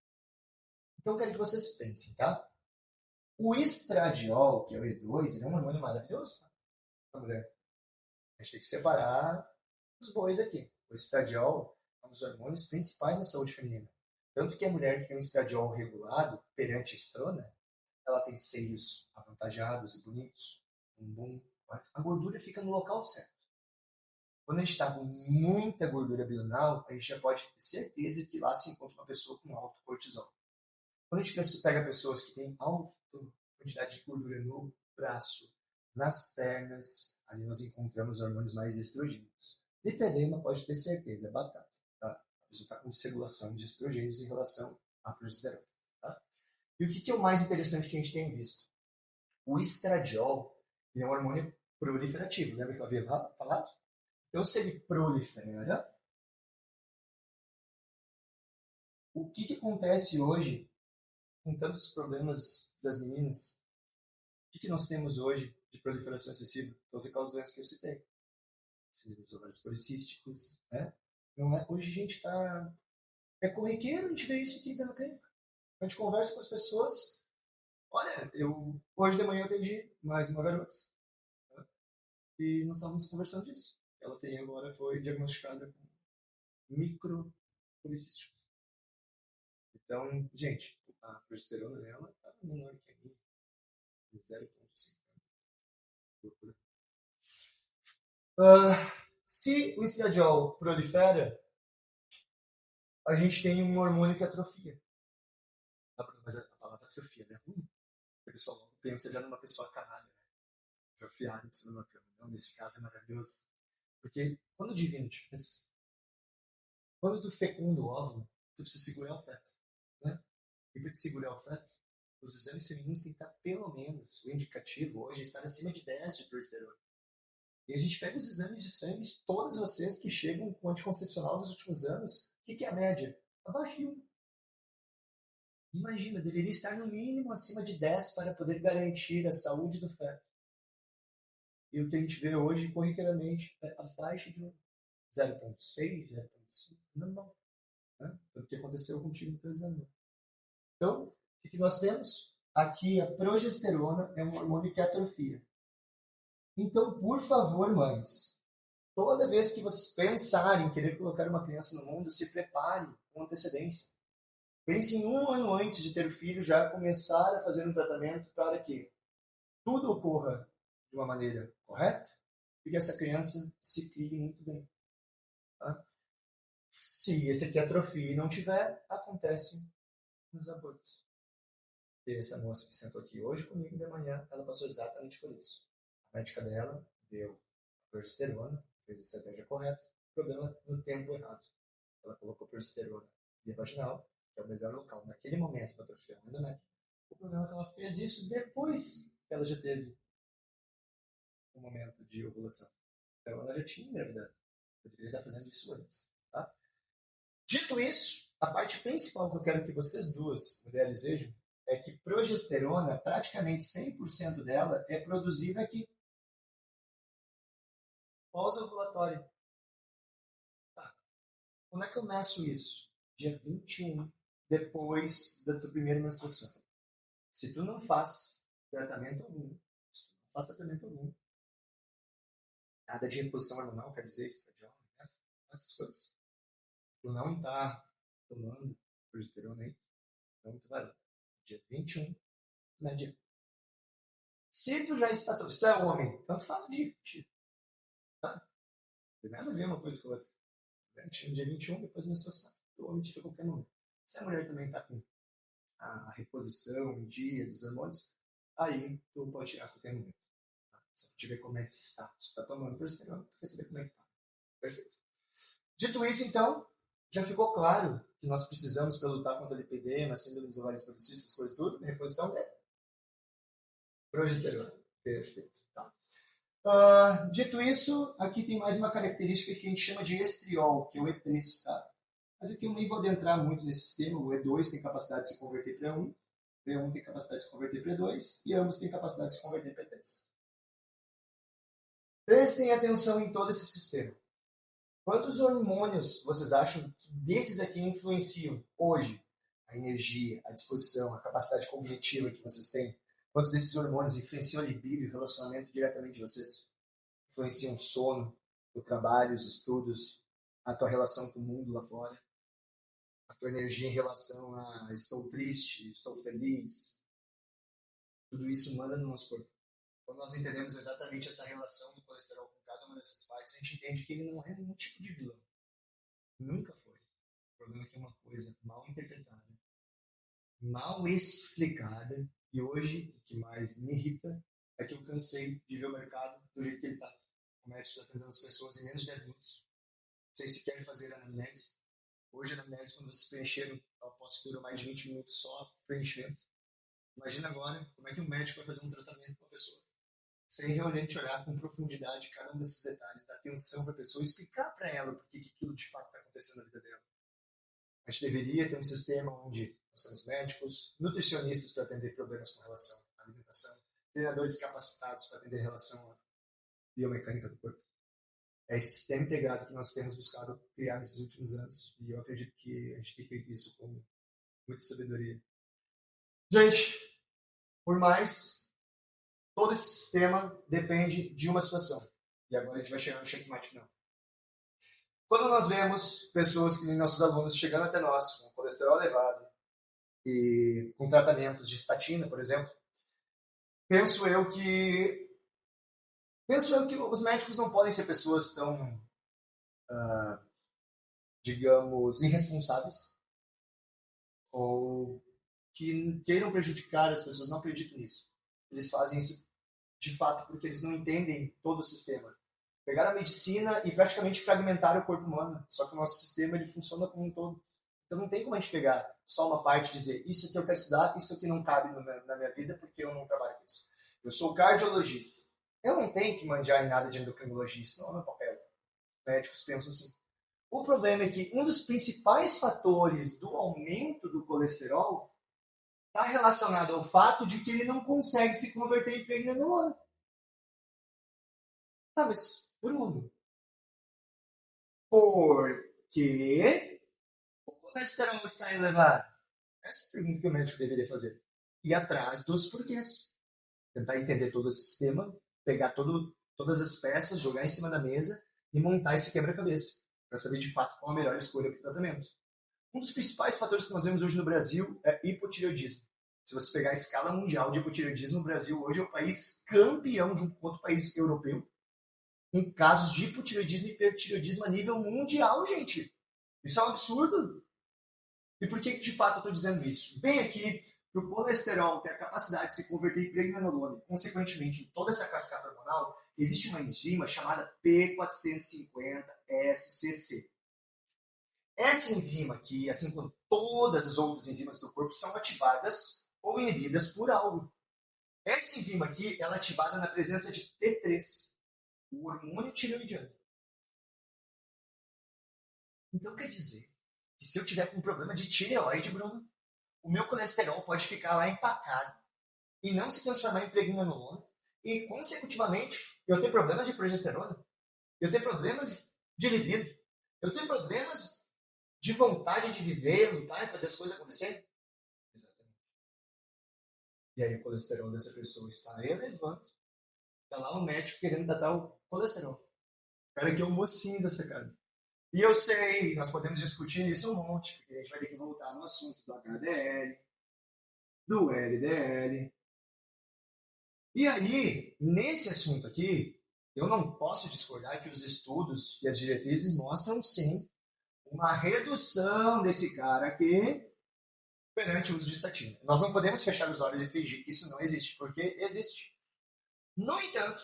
Então, eu quero que vocês pensem, tá? O estradiol, que é o E2, ele é um hormônio maravilhoso para a mulher. A gente tem que separar os bois aqui. O estradiol é um dos hormônios principais na saúde feminina. Tanto que a mulher que tem um estradiol regulado perante a estrona, ela tem seios avantajados e bonitos, bumbum. A gordura fica no local certo. Quando a gente está com muita gordura abdominal, a gente já pode ter certeza que lá se encontra uma pessoa com alto cortisol. Quando a gente pega pessoas que têm alta quantidade de gordura no braço, nas pernas, ali nós encontramos hormônios mais estrogênicos. Lipedema, pode ter certeza, é batata. Tá? A pessoa está com circulação de estrogênios em relação à progesterona. Tá? E o que é o mais interessante que a gente tem visto? O estradiol ele é um hormônio proliferativo, lembra que eu havia falado? Então, se ele prolifera, o que acontece hoje com tantos problemas das meninas? O que nós temos hoje de proliferação excessiva? Todas aquelas doenças que eu citei. Os ovários policísticos, né? Não é, hoje a gente está... É corriqueiro, a gente vê isso aqui dentro da clínica. A gente conversa com as pessoas. Olha, hoje de manhã eu atendi mais uma garota. Tá? E nós estávamos conversando disso. Ela tem agora, foi diagnosticada com micropolicísticos. Então, gente, a progesterona dela está menor que a minha. 0,5. Se o estradiol prolifera, a gente tem um hormônio que atrofia. Mas a palavra atrofia é ruim. O pessoal pensa já numa pessoa acamada, né? Atrofiada em cima de uma cama. Não, nesse caso é maravilhoso. Porque quando o divino te fez, quando tu fecunda o óvulo, tu precisa segurar o feto. Né? E para te segurar o feto, os exames femininos têm que estar pelo menos, o indicativo hoje é estar acima de 10 de progesterona. E a gente pega os exames de sangue de todas vocês que chegam com anticoncepcional nos últimos anos. O que é a média? Abaixo de 1. Imagina, deveria estar no mínimo acima de 10 para poder garantir a saúde do feto. E o que a gente vê hoje, corriqueiramente, é abaixo de 0,6, 0,5. Não. Né? Então, o que aconteceu contigo no teu exame? Então, o que nós temos? Aqui, a progesterona é um hormônio que atrofia. Então, por favor, mães, toda vez que vocês pensarem em querer colocar uma criança no mundo, se preparem com antecedência. Pense em 1 ano antes de ter o filho, já começar a fazer um tratamento para que tudo ocorra de uma maneira correta e que essa criança se crie muito bem. Tá? Se esse aqui atrofia e não tiver, acontece nos abortos. E essa moça que sentou aqui hoje comigo de manhã, ela passou exatamente por isso. A médica dela deu progesterona, fez a estratégia correta, problema no tempo errado. Ela colocou progesterona via vaginal, que é o melhor local naquele momento para atrofiar o endométrio. O problema é que ela fez isso depois que ela já teve um momento de ovulação. Então ela já tinha engravidado. Eu deveria estar fazendo isso antes. Tá? Dito isso, a parte principal que eu quero que vocês duas mulheres vejam é que progesterona, praticamente 100% dela é produzida aqui, pós-ovulatório. Tá. Quando é que eu meço isso? Dia 21, depois da tua primeira menstruação. Se tu não faz tratamento algum, nada de reposição hormonal, quer dizer, estradiol, né? Essas coisas. Tu não está tomando progesterona aí, então tu vai lá. Dia 21, média. Se tu já está, se tu é homem, tanto faz o dia, tá? Não tem nada a ver uma coisa com a outra. Dia 21, depois menstruação. O homem tira qualquer número. Se a mulher também está com a reposição em dia dos hormônios, aí tu pode tirar qualquer número. Tá? Só para te ver como é que está. Se tu está tomando progesterona, tu quer saber como é que está. Perfeito. Dito isso, então, já ficou claro que nós precisamos, para lutar contra a lipedema, síndrome dos ovários policistas, coisas tudo, reposição de progesterona. Perfeito. Tá. Dito isso, aqui tem mais uma característica que a gente chama de estriol, que é o E3, tá? Mas aqui eu nem vou adentrar muito nesse sistema. O E2 tem capacidade de se converter para 1, E1 tem capacidade de se converter para 2 e ambos têm capacidade de se converter para 3. Prestem atenção em todo esse sistema. Quantos hormônios vocês acham que desses aqui influenciam hoje a energia, a disposição, a capacidade cognitiva que vocês têm? Quantos desses hormônios influenciam a libido e o relacionamento diretamente de vocês? Influenciam o sono, o trabalho, os estudos, a tua relação com o mundo lá fora, a tua energia em relação a estou triste, estou feliz. Tudo isso manda no nosso corpo. Quando nós entendemos exatamente essa relação do colesterol com cada uma dessas partes, a gente entende que ele não é nenhum tipo de vilão. Nunca foi. O problema é que é uma coisa mal interpretada, mal explicada, e hoje o que mais me irrita é que eu cansei de ver o mercado do jeito que ele está. O médico está atendendo as pessoas em menos de 10 minutos. Vocês se querem fazer anamnese. Hoje, a anamnese, quando vocês preencheram, ela posso durar mais de 20 minutos só preenchimento. Imagina agora como é que um médico vai fazer um tratamento com a pessoa. Sem realmente olhar com profundidade cada um desses detalhes, dar atenção para a pessoa, explicar para ela por que aquilo de fato está acontecendo na vida dela. A gente deveria ter um sistema onde nós temos médicos, nutricionistas para atender problemas com relação à alimentação, treinadores capacitados para atender relação à biomecânica do corpo. É esse sistema integrado que nós temos buscado criar nesses últimos anos. E eu acredito que a gente tem feito isso com muita sabedoria. Gente, por mais, todo esse sistema depende de uma situação. E agora a gente vai chegar no checkmate final. Quando nós vemos pessoas, que nem nossos alunos, chegando até nós com colesterol elevado e com tratamentos de estatina, por exemplo, penso eu que os médicos não podem ser pessoas tão, digamos, irresponsáveis ou que queiram prejudicar as pessoas. Não acredito nisso. Eles fazem isso de fato porque eles não entendem todo o sistema. Pegaram a medicina e praticamente fragmentaram o corpo humano. Só que o nosso sistema ele funciona como um todo. Então não tem como a gente pegar só uma parte e dizer isso aqui eu quero estudar, isso aqui não cabe na minha vida porque eu não trabalho com isso. Eu sou cardiologista. Eu não tenho que manjar em nada de endocrinologia, isso não é meu papel. Médicos pensam assim. O problema é que um dos principais fatores do aumento do colesterol está relacionado ao fato de que ele não consegue se converter em pregnenolona. Tá, mas por mundo. Por que o colesterol está elevado? Essa é a pergunta que o médico deveria fazer. Ir atrás dos porquês. Tentar entender todo o sistema, pegar todas as peças, jogar em cima da mesa e montar esse quebra-cabeça, para saber de fato qual a melhor escolha para o tratamento. Um dos principais fatores que nós vemos hoje no Brasil é hipotireoidismo. Se você pegar a escala mundial de hipotireoidismo, o Brasil hoje é o país campeão, junto com outro país europeu, em casos de hipotireoidismo e hipertireoidismo a nível mundial, gente. Isso é um absurdo. E por que de fato eu estou dizendo isso? Bem aqui, para o colesterol ter a capacidade de se converter em pregnenolona e, consequentemente, em toda essa cascata hormonal, existe uma enzima chamada P450-SCC. Essa enzima aqui, assim como todas as outras enzimas do corpo, são ativadas ou inibidas por algo. Essa enzima aqui ela é ativada na presença de T3, o hormônio tireoidiano. Então quer dizer que se eu tiver com um problema de tireoide, Bruno, o meu colesterol pode ficar lá empacado e não se transformar em pregnenolona e, consecutivamente, eu ter problemas de progesterona, eu ter problemas de libido, eu ter problemas de vontade de viver, lutar e fazer as coisas acontecerem. Exatamente. E aí o colesterol dessa pessoa está elevando. Está lá um médico querendo tratar o colesterol. O cara que é o mocinho dessa cara. E eu sei, nós podemos discutir isso um monte, porque a gente vai ter que voltar no assunto do HDL, do LDL. E aí, nesse assunto aqui, eu não posso discordar que os estudos e as diretrizes mostram, sim, uma redução desse cara aqui perante o uso de estatina. Nós não podemos fechar os olhos e fingir que isso não existe, porque existe. No entanto,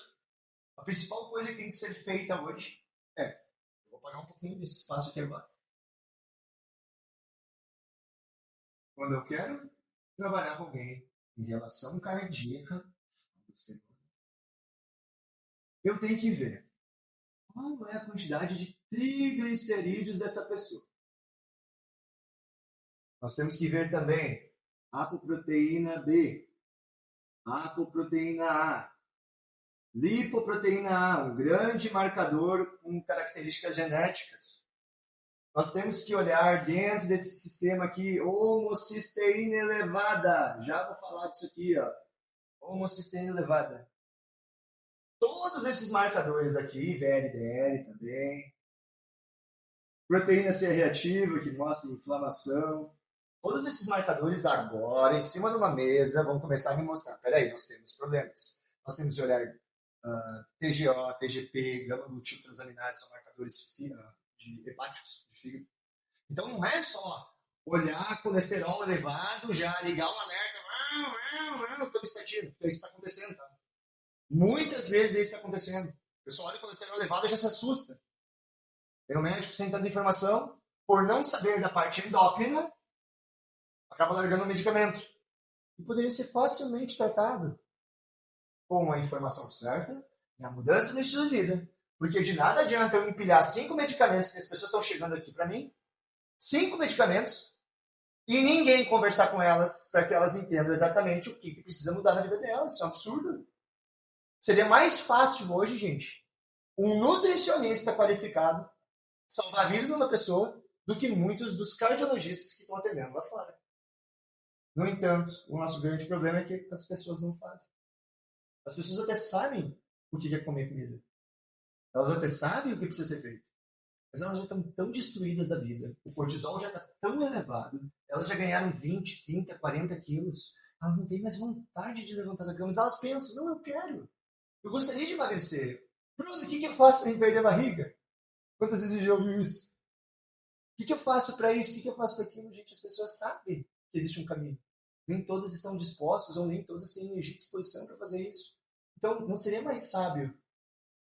a principal coisa que tem que ser feita hoje é, eu vou parar um pouquinho desse espaço aqui agora. Quando eu quero trabalhar com alguém em relação cardíaca, eu tenho que ver qual é a quantidade de triglicerídeos dessa pessoa. Nós temos que ver também apoproteína B, apoproteína A, lipoproteína A, um grande marcador com características genéticas. Nós temos que olhar dentro desse sistema aqui, homocisteína elevada. Já vou falar disso aqui, ó. Homocisteína elevada. Todos esses marcadores aqui, VLDL também. Proteína C reativa, que mostra inflamação. Todos esses marcadores agora, em cima de uma mesa, vão começar a me mostrar. Peraí, nós temos problemas. Nós temos que olhar TGO, TGP, gama-metiltransaminases, são marcadores de hepáticos, de fígado. Então não é só olhar colesterol elevado, já ligar um alerta, estou estatina, porque isso está acontecendo, tá? Muitas vezes isso está acontecendo. O pessoal olha o colesterol elevado e já se assusta. Tem um médico sem tanta informação, por não saber da parte endócrina, acaba largando o medicamento. E poderia ser facilmente tratado com a informação certa e a mudança no estilo de vida. Porque de nada adianta eu empilhar 5 medicamentos, que as pessoas estão chegando aqui para mim, 5 medicamentos, e ninguém conversar com elas para que elas entendam exatamente o que precisa mudar na vida delas. Isso é um absurdo. Seria mais fácil hoje, gente, um nutricionista qualificado salvar a vida de uma pessoa do que muitos dos cardiologistas que estão atendendo lá fora. No entanto, o nosso grande problema é que as pessoas não fazem. As pessoas até sabem o que é comer comida. Elas até sabem o que precisa ser feito. Mas elas já estão tão destruídas da vida. O cortisol já está tão elevado. Elas já ganharam 20, 30, 40 quilos. Elas não têm mais vontade de levantar da cama. Mas elas pensam, não, eu quero. Eu gostaria de emagrecer. Bruno, o que eu faço para perder a barriga? Quantas vezes já ouviu isso? O que eu faço para isso? O que eu faço para aquilo? Gente, as pessoas sabem que existe um caminho. Nem todas estão dispostas ou nem todas têm energia e disposição para fazer isso. Então, não seria mais sábio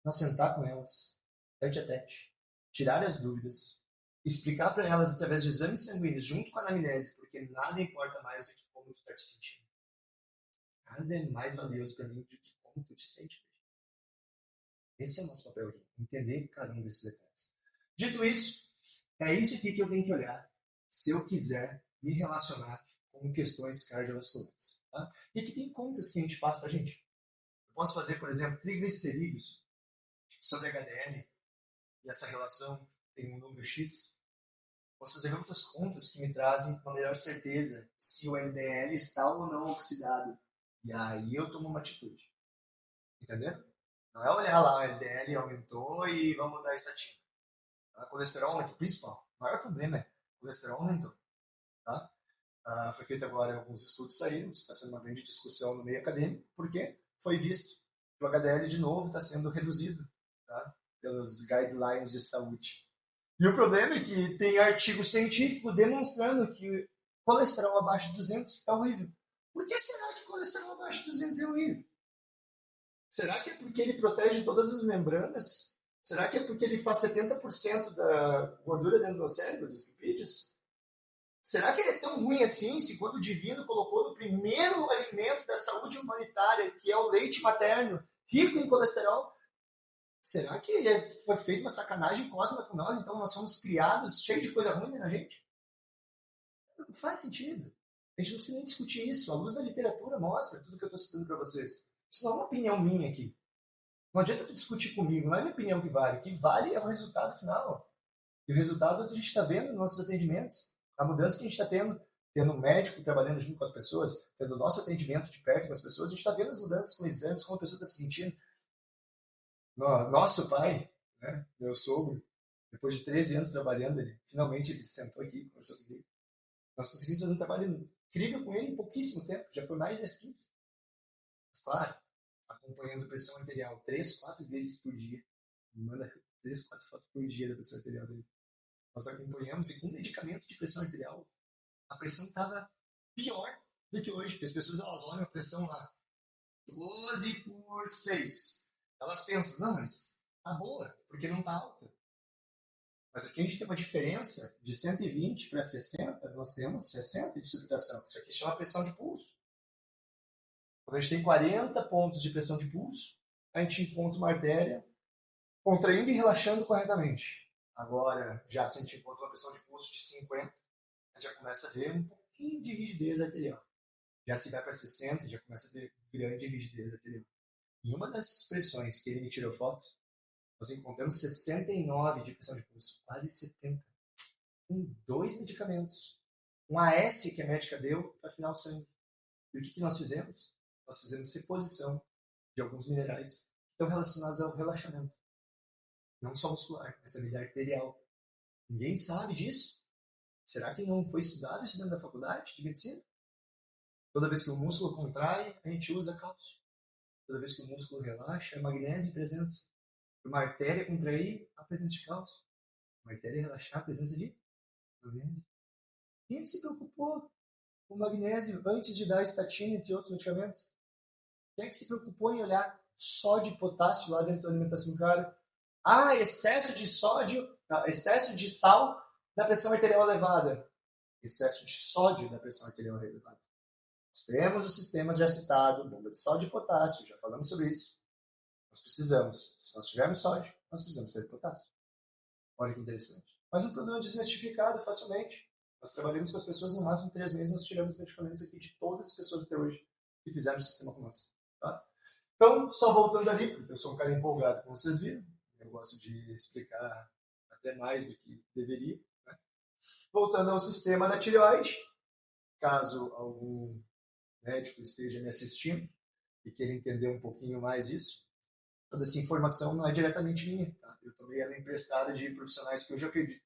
nós sentar com elas, tete a tete, tirar as dúvidas, explicar para elas através de exames sanguíneos, junto com a anamnese, porque nada importa mais do que como tu está te sentindo. Nada é mais valioso para mim do que como tu te sente. Esse é o nosso papel aqui, entender cada um desses detalhes. Dito isso, é isso aqui que eu tenho que olhar se eu quiser me relacionar com questões cardiovasculares. Tá? E aqui tem contas que a gente faz, tá, gente? Eu posso fazer, por exemplo, triglicerídeos sobre HDL, e essa relação tem um número X. Posso fazer outras contas que me trazem uma melhor certeza se o LDL está ou não oxidado. E aí eu tomo uma atitude. Entendeu? Não é olhar lá, o LDL aumentou e vamos dar estatina. Tá? Colesterol aumentou. Principal. O maior problema é o colesterol aumentou. Tá? Foi feito agora alguns estudos saíram, está sendo uma grande discussão no meio acadêmico, porque foi visto que o HDL de novo está sendo reduzido, tá? Pelos guidelines de saúde. E o problema é que tem artigo científico demonstrando que colesterol abaixo de 200 é horrível. Por que será que colesterol abaixo de 200 é horrível? Será que é porque ele protege todas as membranas? Será que é porque ele faz 70% da gordura dentro do cérebro, dos lipídios? Será que ele é tão ruim assim, se quando o divino colocou no primeiro alimento da saúde humanitária, que é o leite materno, rico em colesterol? Será que foi feita uma sacanagem cósmica com nós, então nós fomos criados cheios de coisa ruim na gente? Não faz sentido. A gente não precisa nem discutir isso. A luz da literatura mostra tudo que eu estou citando para vocês. Isso não é uma opinião minha aqui. Não adianta tu discutir comigo, não é minha opinião que vale. O que vale é o resultado final. E o resultado a gente está vendo nos nossos atendimentos. A mudança que a gente está tendo um médico trabalhando junto com as pessoas, tendo o nosso atendimento de perto com as pessoas, a gente está vendo as mudanças com exames, como a pessoa está se sentindo. Nosso pai, né, meu sogro, depois de 13 anos trabalhando, finalmente ele sentou aqui e conversou comigo. Nós conseguimos fazer um trabalho incrível com ele em pouquíssimo tempo, já foi mais de 10 quilos. Mas claro, acompanhando pressão arterial 3, 4 vezes por dia, me manda 3, 4 fotos por dia da pressão arterial dele. Nós acompanhamos e com medicamento de pressão arterial, a pressão estava pior do que hoje, porque as pessoas elas olham a pressão lá, 12/6. Elas pensam, não, mas tá boa, porque não tá alta. Mas aqui a gente tem uma diferença de 120 para 60, nós temos 60 de subtração. Isso aqui chama pressão de pulso. Quando a gente tem 40 pontos de pressão de pulso, a gente encontra uma artéria contraindo e relaxando corretamente. Agora, já se a gente encontra uma pressão de pulso de 50, a gente já começa a ver um pouquinho de rigidez arterial. Já se vai para 60, já começa a ver grande rigidez arterial. Em uma das pressões que ele me tirou foto, nós encontramos 69 de pressão de pulso, quase 70, com 2 medicamentos. Um AS que a médica deu para afinar o sangue. E o que nós fizemos? Nós fizemos reposição de alguns minerais que estão relacionados ao relaxamento. Não só muscular, mas também arterial. Ninguém sabe disso. Será que não foi estudado isso dentro da faculdade de medicina? Toda vez que o músculo contrai, a gente usa cálcio. Toda vez que o músculo relaxa, é magnésio em presença. Uma artéria contrair, a presença de cálcio. Uma artéria relaxar, a presença de magnésio. Quem é que se preocupou com magnésio antes de dar estatina, entre outros medicamentos? Quem é que se preocupou em olhar só de potássio lá dentro da alimentação do cara? Excesso de sódio, excesso de sal da pressão arterial elevada. Excesso de sódio da pressão arterial elevada. Nós temos os sistemas já citados, bomba de sódio e potássio, já falamos sobre isso. Nós precisamos, se nós tivermos sódio, nós precisamos ter potássio. Olha que interessante. Mas um problema desmistificado facilmente. Nós trabalhamos com as pessoas no máximo 3 meses, nós tiramos medicamentos aqui de todas as pessoas até hoje que fizeram o sistema conosco. Tá? Então, só voltando ali, porque eu sou um cara empolgado, como vocês viram, eu gosto de explicar até mais do que deveria. Né? Voltando ao sistema da tireoide, caso algum médico esteja me assistindo e queira entender um pouquinho mais isso, toda essa informação não é diretamente minha. Tá? Eu tomei ela emprestada de profissionais que hoje eu acredito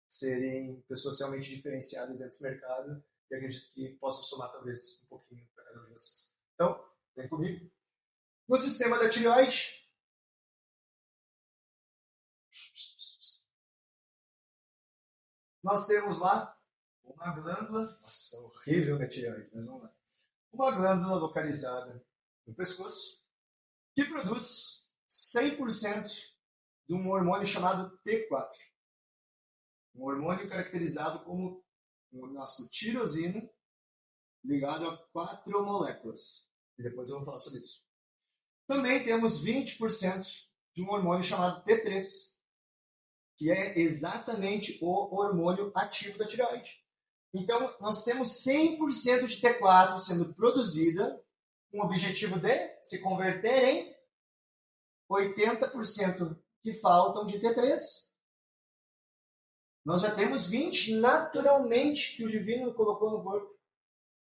serem pessoas realmente diferenciadas dentro desse mercado e acredito que possam somar talvez um pouquinho para cada um de vocês. Então, vem comigo. No sistema da tireoide, nós temos lá uma glândula, nossa, horrível minha tireoide, mas vamos lá. Uma glândula localizada no pescoço que produz 100% de um hormônio chamado T4. Um hormônio caracterizado como um aminoácido tirosina ligado a 4 moléculas. E depois eu vou falar sobre isso. Também temos 20% de um hormônio chamado T3, que é exatamente o hormônio ativo da tireoide. Então, nós temos 100% de T4 sendo produzida com o objetivo de se converter em 80% que faltam de T3. Nós já temos 20 naturalmente que o divino colocou no corpo.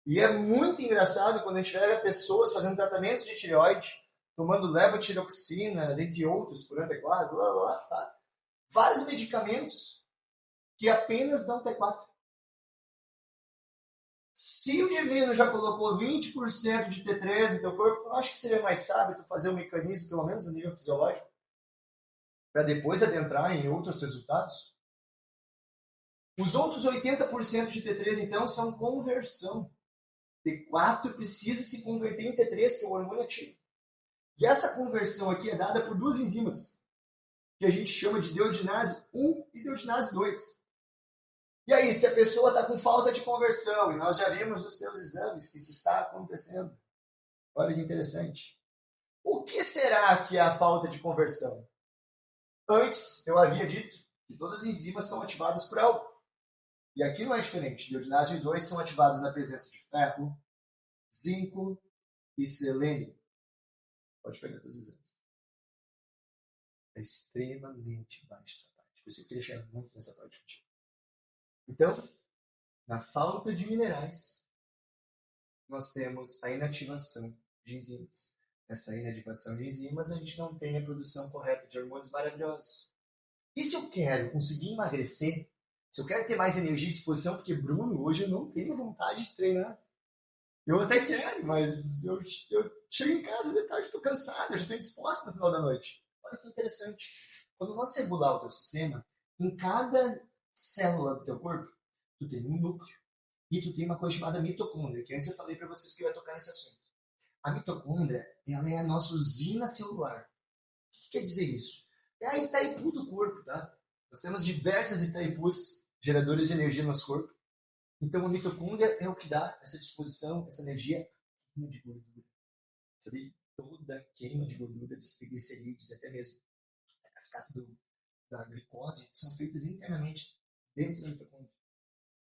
E é muito engraçado quando a gente pega pessoas fazendo tratamentos de tireoide, tomando levotiroxina, dentre outros, por T4, blá, blá, blá, tá? Vários medicamentos que apenas dão T4. Se o divino já colocou 20% de T3 no teu corpo, eu acho que seria mais sábio tu fazer um mecanismo, pelo menos a nível fisiológico, para depois adentrar em outros resultados. Os outros 80% de T3, então, são conversão. T4 precisa se converter em T3, que é o hormônio ativo. E essa conversão aqui é dada por 2 enzimas, que a gente chama de deoginase 1 e deoginase 2. E aí, se a pessoa está com falta de conversão, e nós já vimos nos teus exames que isso está acontecendo, olha que interessante. O que será que é a falta de conversão? Antes, eu havia dito que todas as enzimas são ativadas por algo. E aqui não é diferente. Deoginase 1 e 2 são ativados na presença de ferro, zinco e selênio. Pode pegar todos os exames. É extremamente baixo essa parte. Por isso eu queria chegar muito nessa parte contigo. Então, na falta de minerais, nós temos a inativação de enzimas. Nessa inativação de enzimas, a gente não tem a produção correta de hormônios maravilhosos. E se eu quero conseguir emagrecer, se eu quero ter mais energia e disposição, porque, Bruno, hoje eu não tenho vontade de treinar. Eu até quero, mas eu chego em casa de tarde, estou cansado, eu já estou disposta no final da noite. Olha que interessante. Quando nós regular o teu sistema, em cada célula do teu corpo, tu tem um núcleo e tu tem uma coisa chamada mitocôndria, que antes eu falei para vocês que eu ia tocar nesse assunto. A mitocôndria, ela é a nossa usina celular. O que quer dizer isso? É a Itaipu do corpo, tá? Nós temos diversas Itaipus geradores de energia no nosso corpo. Então, a mitocôndria é o que dá essa disposição, essa energia, queima de gordura. Sabe? Toda queima de gordura, dos triglicerídeos, até mesmo a cascata da glicose, são feitas internamente dentro da mitocôndria.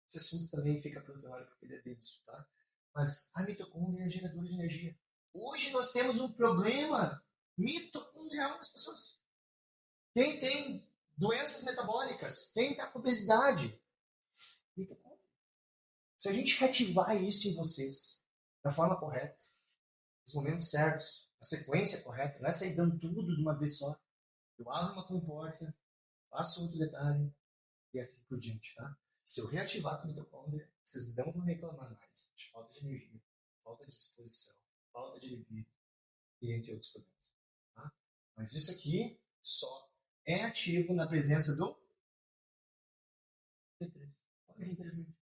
Esse assunto também fica para outra hora, porque ele é denso, tá? Mas a mitocôndria é geradora de energia. Hoje nós temos um problema mitocondrial nas pessoas. Quem tem doenças metabólicas, quem está com obesidade, mitocôndria. Se a gente reativar isso em vocês, da forma correta, nos momentos certos, na sequência correta, não é sair dando tudo de uma vez só. Eu abro uma comporta, faço outro detalhe e assim por diante, tá? Se eu reativar a mitocôndria, vocês não vão reclamar mais de falta de energia, falta de disposição, falta de libido e entre outros problemas, tá? Mas isso aqui só é ativo na presença do T3. Olha que interessante.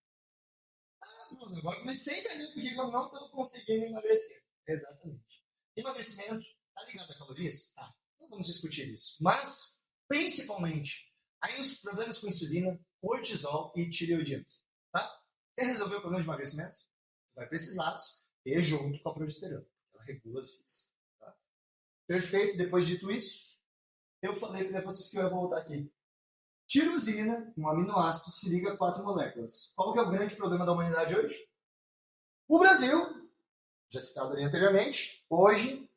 Bruno, agora comecei a entender porque eu não estou conseguindo emagrecer. Exatamente. Emagrecimento está ligado a calorias? Tá. Não vamos discutir isso. Mas principalmente aí os problemas com insulina, cortisol e tireoidinas. Tá? Quer resolver o problema de emagrecimento? Tu vai para esses lados e junto com a progesterona. Ela regula as vias. Tá? Perfeito. Depois de dito isso, eu falei para vocês que eu ia voltar aqui. Tirosina, um aminoácido, se liga a 4 moléculas. Qual que é o grande problema da humanidade hoje? O Brasil, já citado ali anteriormente, hoje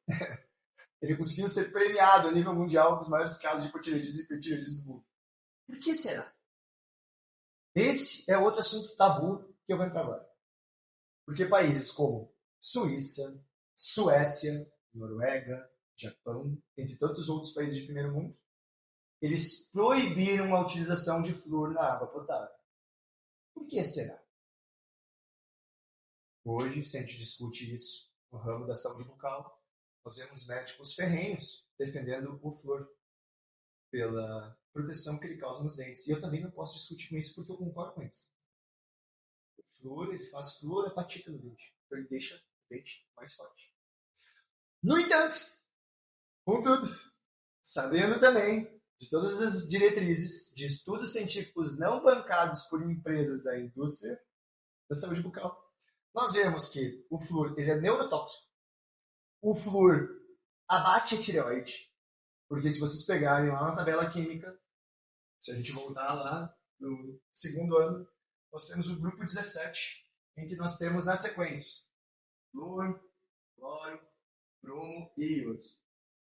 ele conseguiu ser premiado a nível mundial dos maiores casos de hipotireoidismo e hipertireoidismo do mundo. Por que será? Esse é outro assunto tabu que eu vou entrar agora. Porque países como Suíça, Suécia, Noruega, Japão, entre tantos outros países de primeiro mundo, eles proibiram a utilização de flúor na água potável. Por que será? Hoje, se a gente discute isso no ramo da saúde bucal, nós vemos médicos ferrenhos defendendo o flúor pela proteção que ele causa nos dentes. E eu também não posso discutir com isso porque eu concordo com isso. O flúor, ele faz fluorapatita no dente. Então ele deixa o dente mais forte. No entanto, contudo, sabendo também de todas as diretrizes de estudos científicos não bancados por empresas da indústria da saúde bucal, nós vemos que o flúor ele é neurotóxico. O flúor abate a tireoide, porque se vocês pegarem lá na tabela química, se a gente voltar lá no segundo ano, nós temos o grupo 17, em que nós temos na sequência flúor, cloro, bromo e iodo.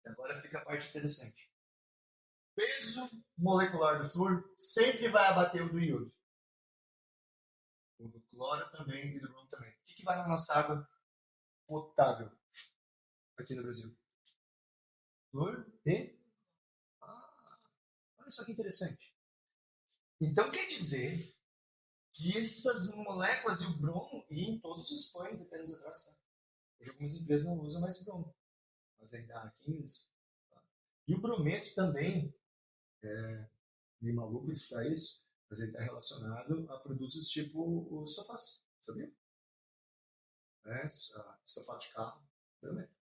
Agora fica a parte interessante. O peso molecular do flúor sempre vai abater o do iodo. O do cloro também e do bromo também. O que vai na nossa água potável aqui no Brasil? Flúor e... olha só que interessante. Então quer dizer que essas moléculas e o bromo, e em todos os pães até anos atrás, tá? Hoje algumas empresas não usam mais bromo, mas ainda há 15. Tá? E o brometo também, meio maluco de citar isso, mas ele está relacionado a produtos tipo os sofás, sabia? Estofado de carro, brometo.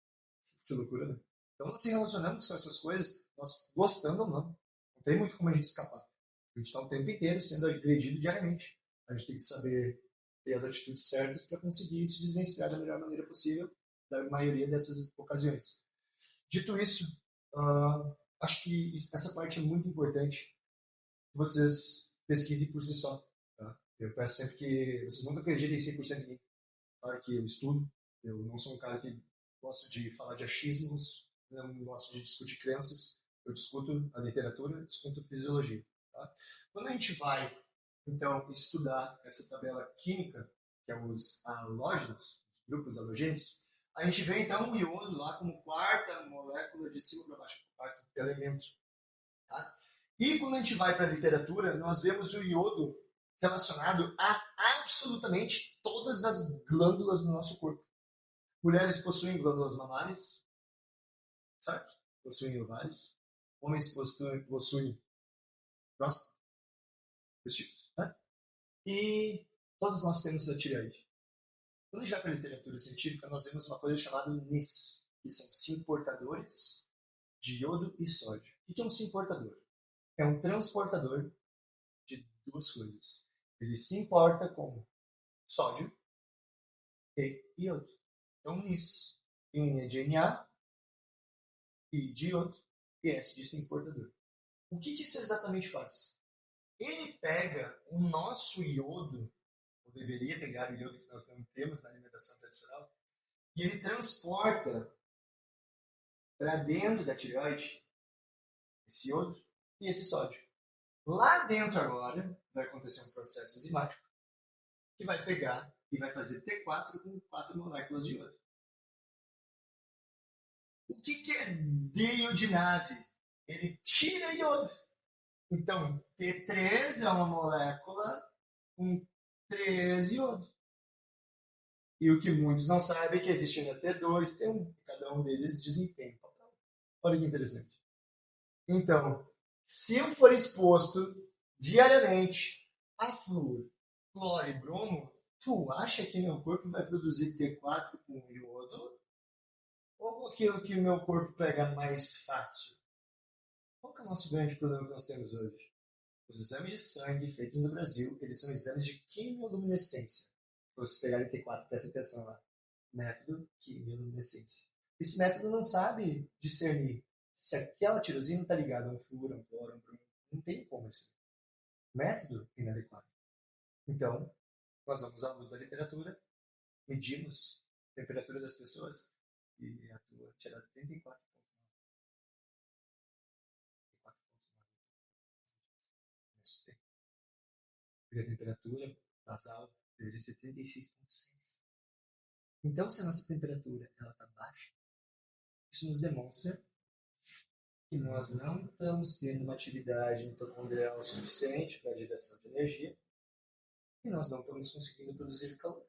Que loucura, né? Então nós se relacionamos com essas coisas, nós gostando ou não. Não tem muito como a gente escapar. A gente está o tempo inteiro sendo agredido diariamente. A gente tem que saber ter as atitudes certas para conseguir se desvencilhar da melhor maneira possível da maioria dessas ocasiões. Dito isso, acho que essa parte é muito importante que vocês pesquisem por si só. Tá? Eu peço sempre que vocês nunca acreditem 100% em mim. Claro que eu estudo, eu não sou um cara que gosto de falar de achismos, não gosto de discutir crenças, eu discuto a literatura, discuto fisiologia. Tá? Quando a gente vai, então, estudar essa tabela química, que é os halógenos, os grupos halogênicos, a gente vê, então, o iodo lá como quarta molécula de cima para baixo, quarto elemento. Tá? E quando a gente vai para a literatura, nós vemos o iodo relacionado a absolutamente todas as glândulas do nosso corpo. Mulheres possuem glândulas mamárias, certo? Possuem ovários. Homens possuem próstata, testículos, né? E todos nós temos a tireoide. Quando a gente vai para a literatura científica, nós vemos uma coisa chamada NIS, que são simportadores de iodo e sódio. O que é um simportador? É um transportador de duas coisas. Ele se importa com sódio e iodo. Então, NIS. N é de Na, I de iodo e S de simportador. O que isso exatamente faz? Ele pega o nosso iodo, ou deveria pegar o iodo que nós não temos na alimentação tradicional, e ele transporta para dentro da tireoide esse iodo e esse sódio. Lá dentro agora vai acontecer um processo enzimático que vai pegar e vai fazer T4 com 4 moléculas de iodo. O que é deiodinase? Ele tira iodo. Então, T3 é uma molécula com 3 iodo. E o que muitos não sabem é que existe ainda T2 e T1. Cada um deles desempenha um papel. Olha que interessante. Então, se eu for exposto diariamente a flúor, cloro e bromo, tu acha que meu corpo vai produzir T4 com iodo? Ou com aquilo que o meu corpo pega mais fácil? Qual que é nosso grande problema que nós temos hoje? Os exames de sangue feitos no Brasil, eles são exames de quimioluminescência. Para você pegar T4, presta atenção lá. Método quimioluminescência. Esse método não sabe discernir se aquela tirosina está ligada a um flúor, a um cloro, a um bromuro. Não tem como isso. Método inadequado. Então, nós vamos à luz da literatura, medimos a temperatura das pessoas e a tua tirar 34,9. E a temperatura basal deveria ser 36,6. Então, se a nossa temperatura está baixa, isso nos demonstra que nós não estamos tendo uma atividade mitocondrial suficiente para a geração de energia e nós não estamos conseguindo produzir calor.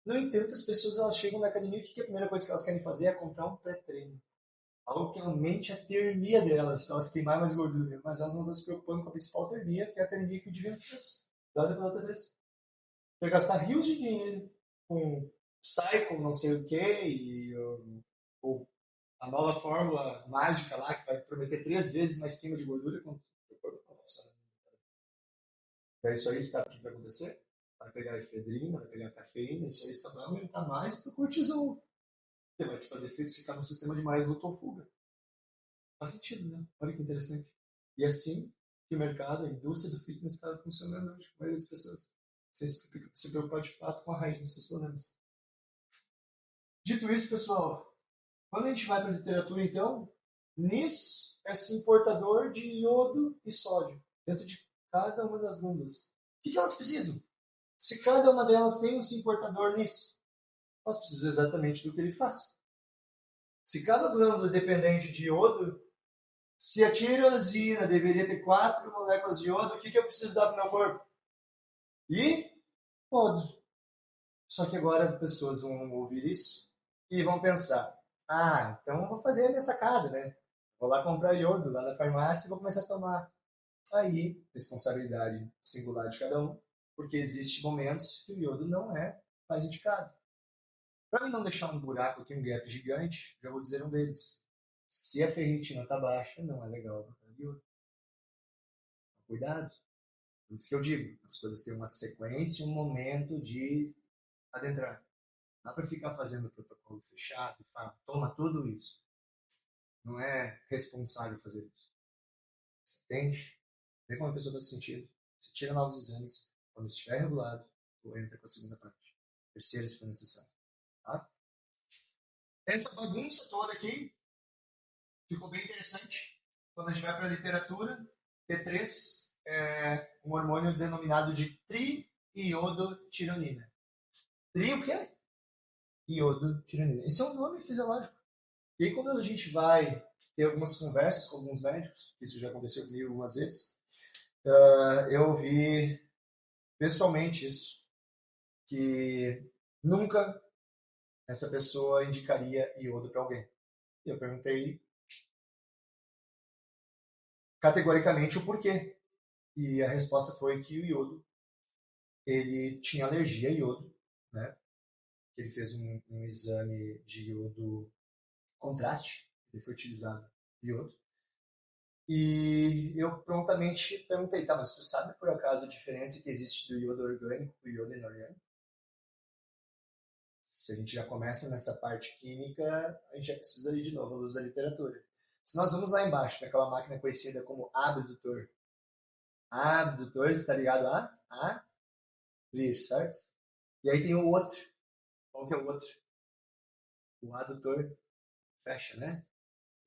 No entanto, as pessoas elas chegam na academia e o que a primeira coisa que elas querem fazer é comprar um pré-treino. Algo que aumente a termia delas, para elas queimar mais gordura. Mas elas não estão se preocupando com a principal termia, que é a termia que o divino fez, dada pela T3. Você vai gastar rios de dinheiro com Cycle, não sei o que, e a nova fórmula mágica lá, que vai prometer 3 vezes mais queima de gordura quanto o corpo não funciona. Então, isso aí, sabe o que vai acontecer? Vai pegar efedrina, vai pegar cafeína, isso aí só vai aumentar mais o teu cortisol. Que vai te fazer ficar no sistema de mais luta ou fuga. Faz sentido, né? Olha que interessante. E assim que o mercado, a indústria do fitness está funcionando hoje, com a maioria das pessoas. Sem se preocupar de fato com a raiz dos seus problemas. Dito isso, pessoal, quando a gente vai para a literatura, então, NIS é esse importador de iodo e sódio dentro de cada uma das glândulas. O que elas precisam? Se cada uma delas tem um importador NIS, elas precisam exatamente do que ele faz. Se cada glândula é dependente de iodo, se a tirosina deveria ter 4 moléculas de iodo, o que eu preciso dar para o meu corpo? Iodo. Só que agora as pessoas vão ouvir isso e vão pensar, então eu vou fazer a minha sacada, né? Vou lá comprar iodo lá na farmácia e vou começar a tomar. Aí, responsabilidade singular de cada um, porque existem momentos que o iodo não é mais indicado. Para não deixar um buraco aqui, um gap gigante, já vou dizer um deles. Se a ferritina está baixa, não é legal botar iodo. Cuidado. Por isso que eu digo, as coisas têm uma sequência, um momento de adentrar. Não dá para ficar fazendo protocolo fechado e falar, toma tudo isso. Não é responsável fazer isso. Você tente, vê como a pessoa está se sentindo. Você tira novos exames. Quando estiver regulado, ou entra com a segunda parte. Terceira, se for necessário. Tá? Essa bagunça toda aqui ficou bem interessante. Quando a gente vai para a literatura, T3 é um hormônio denominado de triiodotironina. Tri o quê? Iodotironina. Esse é um nome fisiológico. E aí, quando a gente vai ter algumas conversas com alguns médicos, isso já aconteceu comigo algumas vezes, eu ouvi pessoalmente isso, que nunca essa pessoa indicaria iodo para alguém. E eu perguntei categoricamente o porquê. E a resposta foi que o iodo, ele tinha alergia a iodo, né? Ele fez um exame de iodo contraste, ele foi utilizado iodo. E eu prontamente perguntei, tá, mas tu sabe por acaso a diferença que existe do iodo orgânico e do iodo inorgânico? Se a gente já começa nessa parte química, a gente já precisa ir de novo à luz da literatura. Se nós vamos lá embaixo, naquela máquina conhecida como abdutor, abdutor está ligado a abrir, certo? E aí tem o outro. Qual que é o outro? O adutor fecha, né?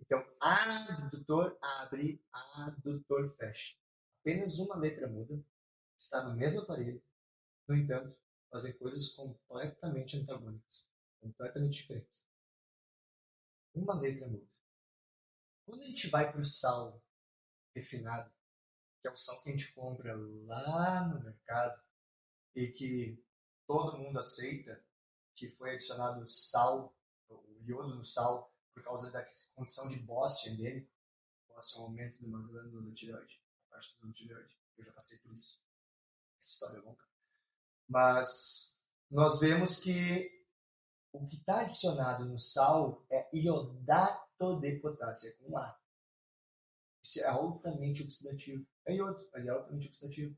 Então, abdutor abre, adutor fecha. Apenas uma letra muda, está no mesmo aparelho, no entanto, fazem coisas completamente antagônicas, completamente diferentes. Uma letra muda. Quando a gente vai para o sal refinado, que é o sal que a gente compra lá no mercado e que todo mundo aceita, que foi adicionado sal, o iodo no sal, por causa da condição de bócio endêmico. Bócio é um aumento de uma glândula da tireoide, a parte da tireoide. Eu já passei por isso. Essa história é longa. Mas nós vemos que o que está adicionado no sal é iodato de potássio, com A. Isso é altamente oxidativo. É iodo, mas é altamente oxidativo.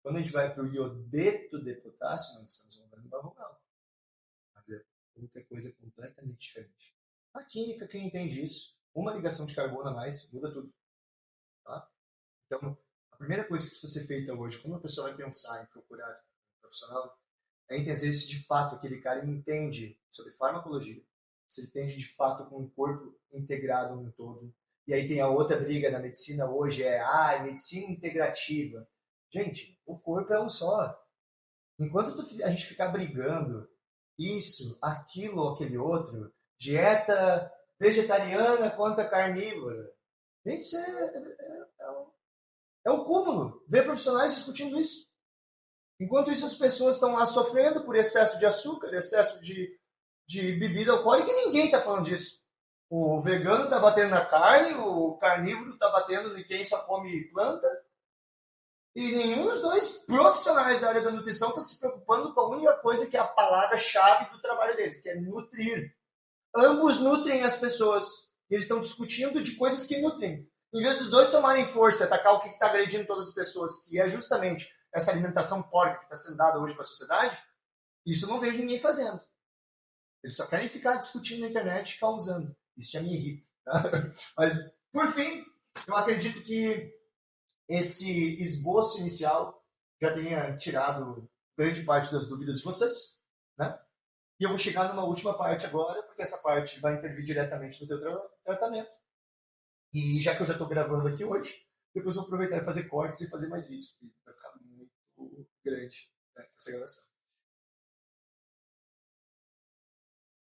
Quando a gente vai para o iodeto de potássio, nós estamos falando do bavonal. Mas é outra coisa completamente diferente. A química, quem entende isso, uma ligação de carbono a mais muda tudo. Tá? Então, a primeira coisa que precisa ser feita hoje, quando a pessoa vai pensar em procurar um profissional, é entender se de fato aquele cara entende sobre farmacologia, se ele entende de fato com o corpo integrado no todo. E aí tem a outra briga na medicina hoje, medicina integrativa. Gente, o corpo é um só. Enquanto a gente ficar brigando isso, aquilo, aquele outro, dieta vegetariana contra carnívora, gente, isso é o cúmulo. Ver profissionais discutindo isso. Enquanto isso, as pessoas estão lá sofrendo por excesso de açúcar, excesso de bebida alcoólica, e ninguém está falando disso. O vegano está batendo na carne, o carnívoro está batendo em quem só come planta, e nenhum dos dois profissionais da área da nutrição está se preocupando com a única coisa que é a palavra-chave do trabalho deles, que é nutrir. Ambos nutrem as pessoas. Eles estão discutindo de coisas que nutrem. Em vez dos dois tomarem força, atacar o que está agredindo todas as pessoas, que é justamente essa alimentação porca que está sendo dada hoje para a sociedade, isso eu não vejo ninguém fazendo. Eles só querem ficar discutindo na internet e causando. Isso já me irrita. Tá? Mas, por fim, eu acredito que esse esboço inicial já tenha tirado grande parte das dúvidas de vocês, né? E eu vou chegar numa última parte agora, porque essa parte vai intervir diretamente no teu tratamento. E já que eu já estou gravando aqui hoje, depois eu vou aproveitar e fazer cortes e fazer mais vídeos, porque vai ficar muito grande, né, essa gravação.